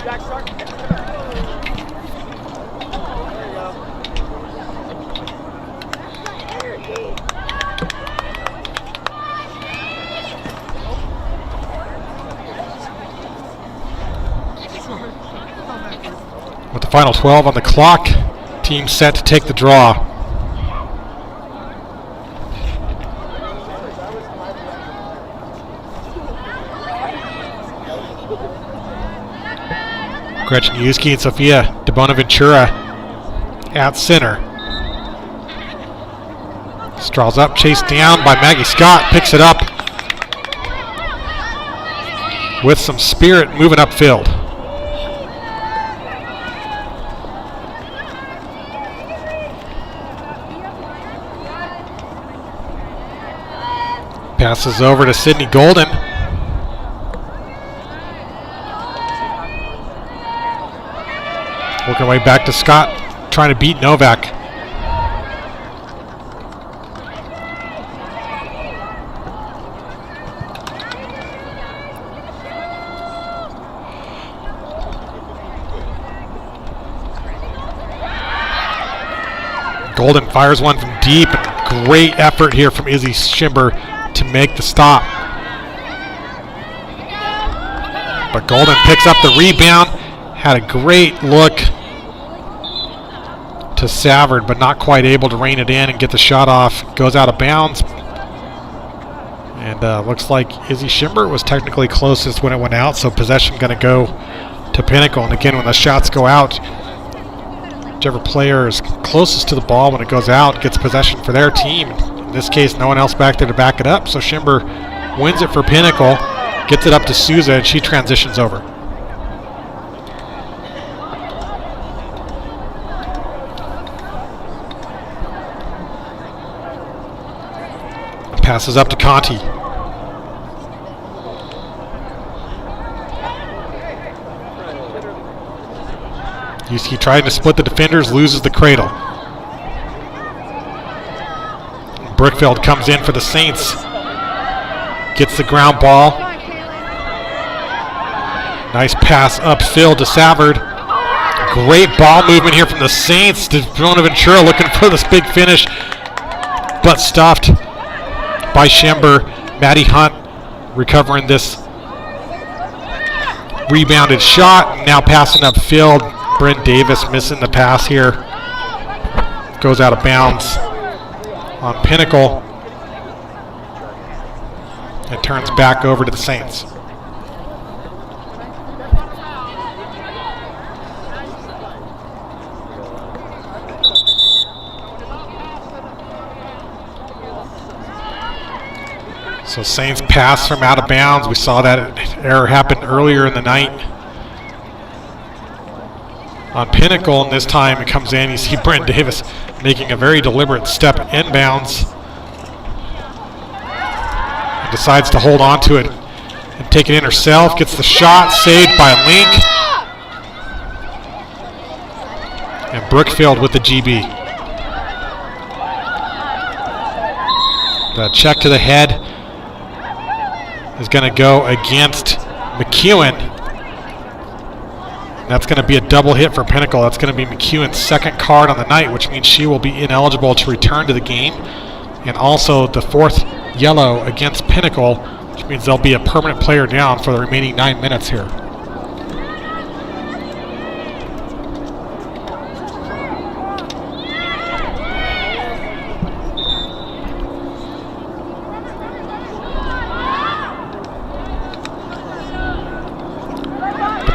Jack, start. With the final 12 on the clock, team set to take the draw. Gretchen Yuski and Sofia de Bonaventura at center. Straws up, chased down by Maggie Scott, picks it up with some spirit moving upfield. Passes over to Sydney Golden. Working way back to Scott, trying to beat Novak. Golden fires one from deep. Great effort here from Izzy Schimber to make the stop. But Golden picks up the rebound. Had a great look to Savard, but not quite able to rein it in and get the shot off. Goes out of bounds. And looks like Izzy Schimber was technically closest when it went out, so possession going to go to Pinnacle. And again, when the shots go out, whichever player is closest to the ball when it goes out gets possession for their team. In this case, no one else back there to back it up, so Schimber wins it for Pinnacle, gets it up to Souza, and she transitions over. Passes up to Conti. Yuski trying to split the defenders, loses the cradle. Brookfield comes in for the Saints. Gets the ground ball. Nice pass upfield to Savard. Great ball movement here from the Saints. Bonaventura looking for this big finish, but stuffed by Schimber. Maddie Hunt recovering this rebounded shot. Now passing upfield. Bryn Davis missing the pass here. Goes out of bounds on Pinnacle. It turns back over to the Saints. So Saints pass from out of bounds. We saw that error happen earlier in the night on Pinnacle, and this time it comes in. You see Brent Davis making a very deliberate step inbounds. And decides to hold on to it and take it in herself. Gets the shot, saved by Link. And Brookfield with the GB. The check to the head is going to go against McEwen. That's going to be a double hit for Pinnacle. That's going to be McEwen's second card on the night, which means she will be ineligible to return to the game. And also the fourth yellow against Pinnacle, which means there'll be a permanent player down for the remaining 9 minutes here.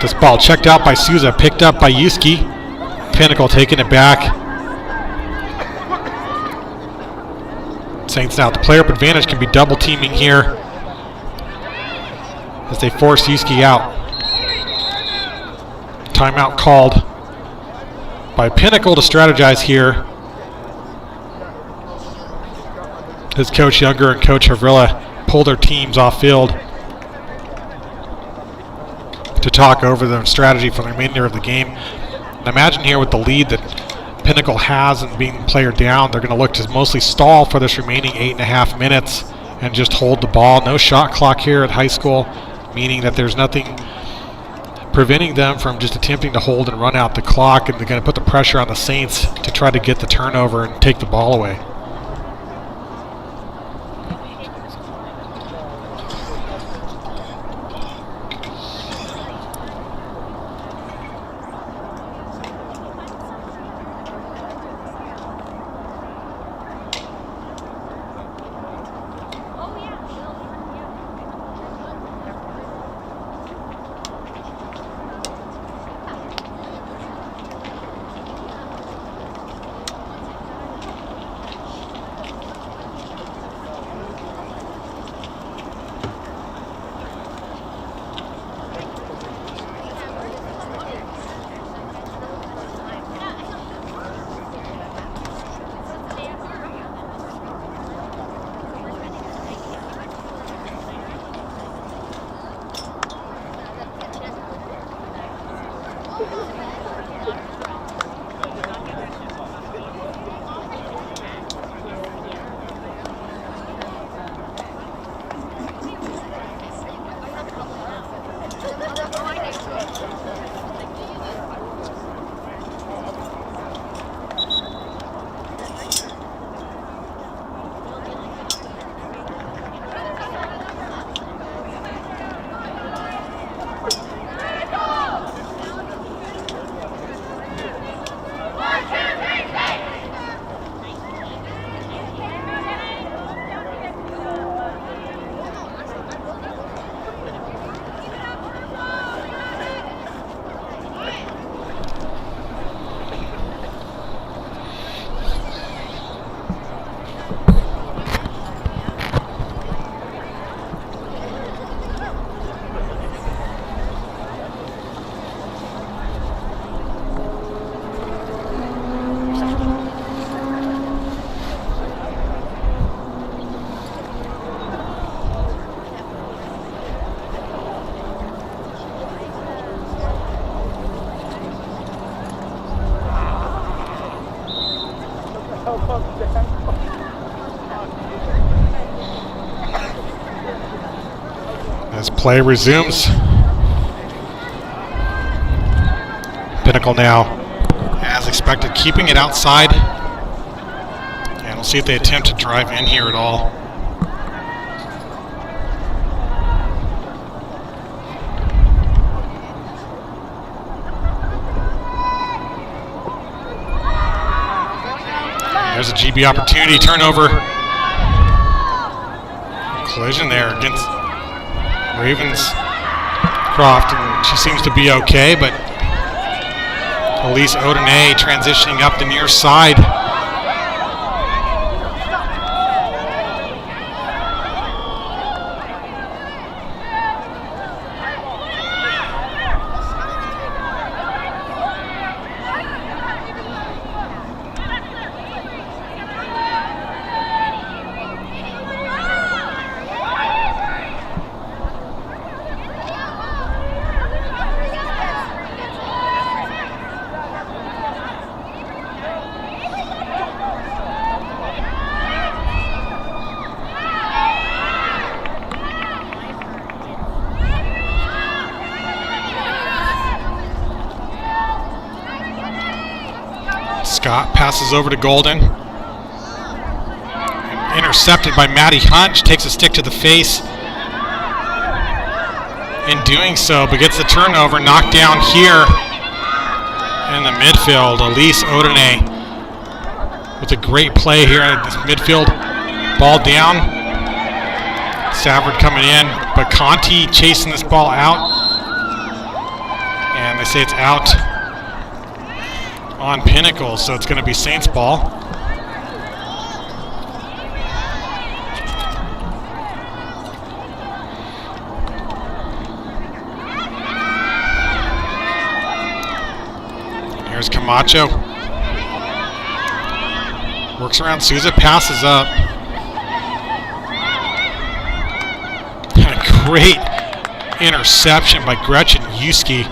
This ball checked out by Souza, picked up by Yuski. Pinnacle taking it back. Saints now, the player up advantage can be double teaming here as they force Yuski out. Timeout called by Pinnacle to strategize here. As Coach Younger and Coach Havrilla pull their teams off field to talk over the strategy for the remainder of the game. And imagine here with the lead that Pinnacle has and being player down, they're going to look to mostly stall for this remaining 8.5 minutes and just hold the ball. No shot clock here at high school, meaning that there's nothing preventing them from just attempting to hold and run out the clock, and they're going to put the pressure on the Saints to try to get the turnover and take the ball away. As play resumes, Pinnacle now, as expected, keeping it outside. And we'll see if they attempt to drive in here at all. There's a GB opportunity, turnover. Collision there against Ravenscroft, and she seems to be okay, but Elise Odene transitioning up the near side. Scott passes over to Golden. Intercepted by Maddie Hunt. She takes a stick to the face in doing so, but gets the turnover. Knocked down here in the midfield. Elise Odene with a great play here at this midfield. Ball down. Savard coming in, but Conti chasing this ball out. And they say it's out on Pinnacle, so it's going to be Saints ball. Here's Camacho. Works around Souza, passes up. And a great interception by Gretchen Yuski,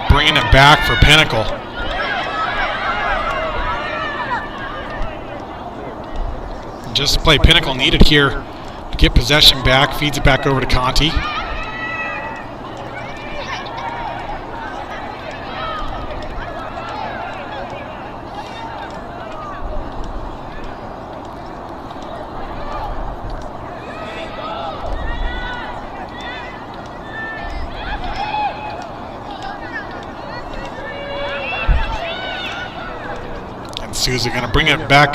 bringing it back for Pinnacle. Just play Pinnacle needed here to get possession back, feeds it back over to Conti. Souza going to bring it back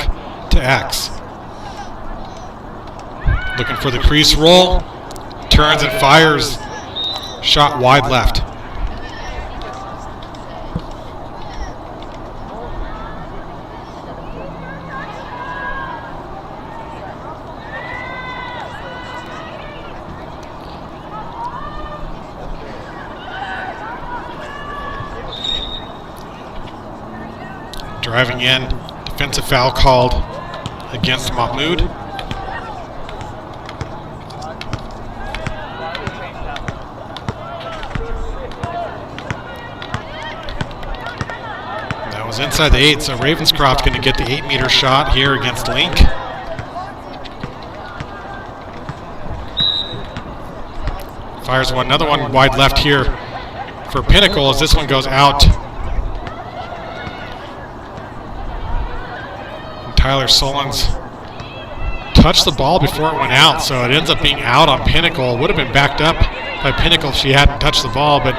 to X. Looking for the crease roll. Turns and fires. Shot wide left. Driving in, defensive foul called against Mahmoud. was inside the 8, so Ravenscroft's going to get the 8-meter shot here against Link. Fires one, another one wide left here for Pinnacle as this one goes out. And Tyler Solons touched the ball before it went out, so it ends up being out on Pinnacle. It would have been backed up by Pinnacle if she hadn't touched the ball, but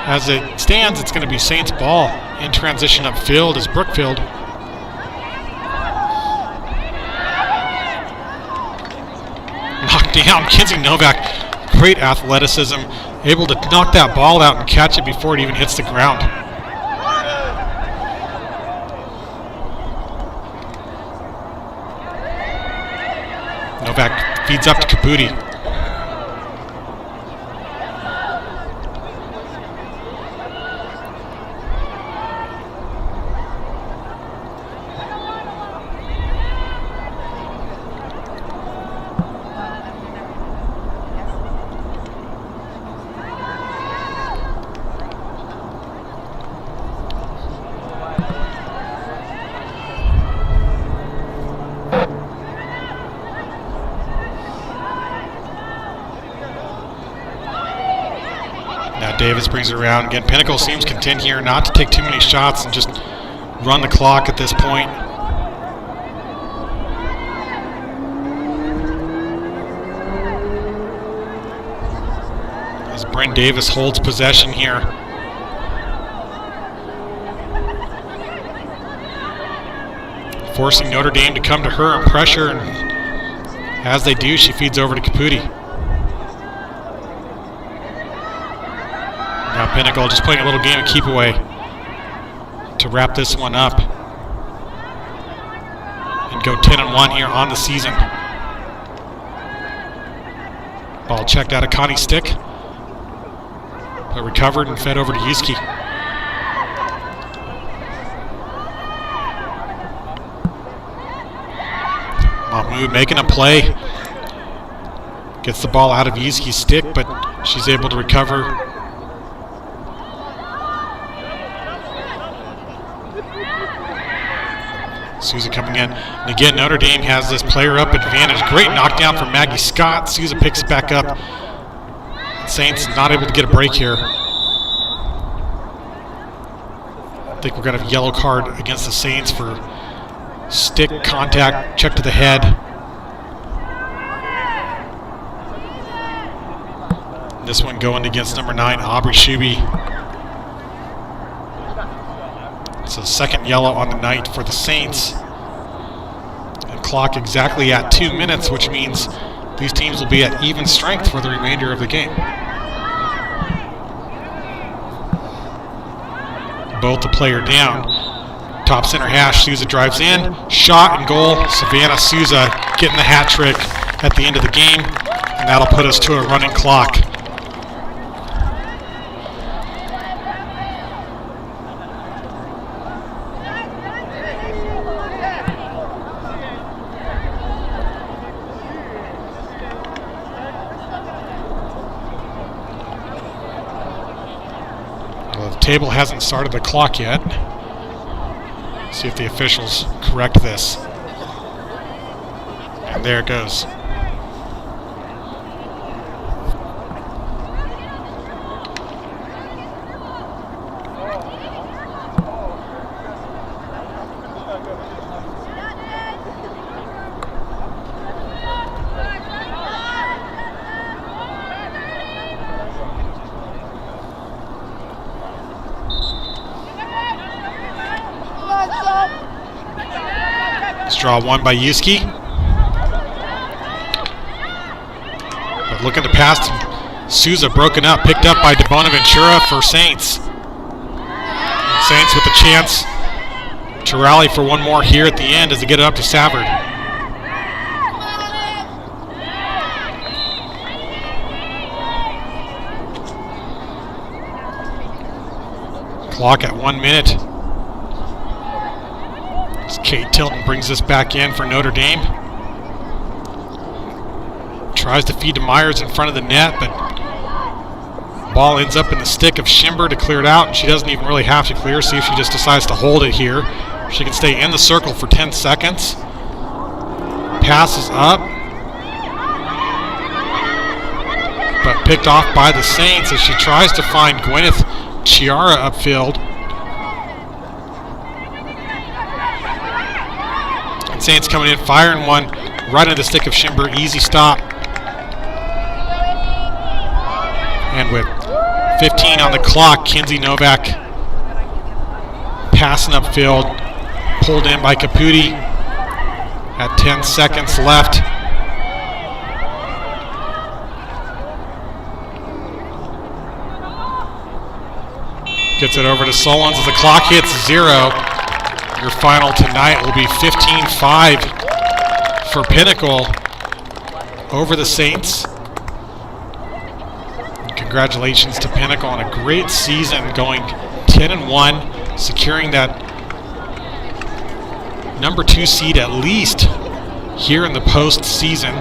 as it stands, it's going to be Saints ball in transition upfield as Brookfield. Knocked down. Kinsey Novak, great athleticism, able to knock that ball out and catch it before it even hits the ground. Novak feeds up to Caputi. Davis brings it around. Again, Pinnacle seems content here not to take too many shots and just run the clock at this point. As Bryn Davis holds possession here. Forcing Notre Dame to come to her and pressure, and as they do, she feeds over to Caputi. Now Pinnacle just playing a little game of keep away to wrap this one up and go 10-1 here on the season. Ball checked out of Connie's stick, but recovered and fed over to Yuski. Mahmoud making a play. Gets the ball out of Yuski's stick, but she's able to recover. Souza coming in. And again, Notre Dame has this player up advantage. Great knockdown from Maggie Scott. Souza picks it back up. Saints not able to get a break here. I think we're going to have a yellow card against the Saints for stick contact, check to the head. This one going against number 9, Aubrey Shuby. It's a second yellow on the night for the Saints. And clock exactly at 2 minutes, which means these teams will be at even strength for the remainder of the game. Both the player down. Top center hash, Souza drives in. Shot and goal. Savannah Souza getting the hat trick at the end of the game. And that'll put us to a running clock. Table hasn't started the clock yet. See if the officials correct this. And there it goes. Draw one by Yuski. But looking to pass to Souza, broken up, picked up by DeBonaventura for Saints. Saints with a chance to rally for one more here at the end as they get it up to Savard. Clock at 1 minute. Kate Tilton brings this back in for Notre Dame. Tries to feed to Myers in front of the net, but ball ends up in the stick of Schimber to clear it out, and she doesn't even really have to clear. See if she just decides to hold it here. She can stay in the circle for 10 seconds. Passes up, but picked off by the Saints as she tries to find Gwyneth Chiara upfield. And Saints coming in, firing one right into the stick of Schimber. Easy stop. And with 15 on the clock, Kinsey Novak passing upfield, pulled in by Caputi at 10 seconds left. Gets it over to Solons as the clock hits 0. Your final tonight will be 15-5 for Pinnacle over the Saints. Congratulations to Pinnacle on a great season, going 10-1, securing that number 2 seed at least here in the postseason.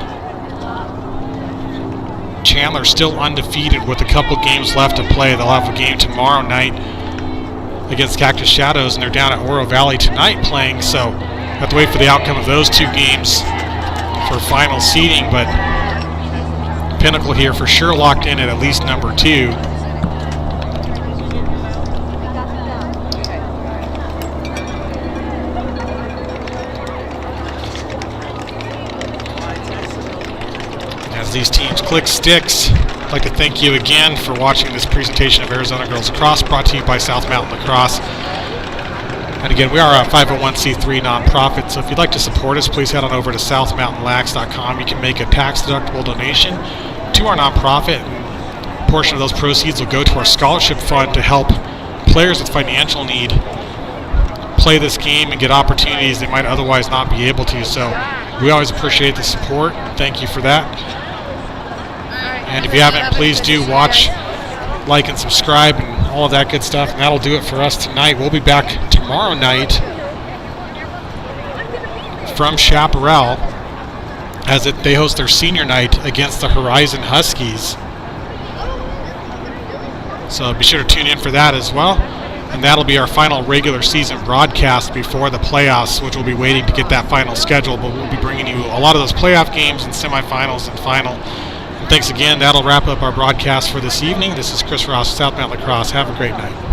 Chandler still undefeated with a couple games left to play. They'll have a game tomorrow night against Cactus Shadows, and they're down at Oro Valley tonight playing, so have to wait for the outcome of those 2 games for final seeding, but Pinnacle here for sure locked in at least number 2. As these teams click sticks, I'd like to thank you again for watching this presentation of Arizona Girls Lacrosse, brought to you by South Mountain Lacrosse. And again, we are a 501c3 nonprofit, so if you'd like to support us, please head on over to southmountainlax.com. You can make a tax-deductible donation to our nonprofit. A portion of those proceeds will go to our scholarship fund to help players with financial need play this game and get opportunities they might otherwise not be able to. So we always appreciate the support. Thank you for that. And if you haven't, please do watch, like, and subscribe, and all of that good stuff. And that'll do it for us tonight. We'll be back tomorrow night from Chaparral as they host their senior night against the Horizon Huskies. So be sure to tune in for that as well. And that'll be our final regular season broadcast before the playoffs, which we'll be waiting to get that final schedule. But we'll be bringing you a lot of those playoff games and semifinals and final. And thanks again. That'll wrap up our broadcast for this evening. This is Chris Ross, South Mountain Lacrosse. Have a great night.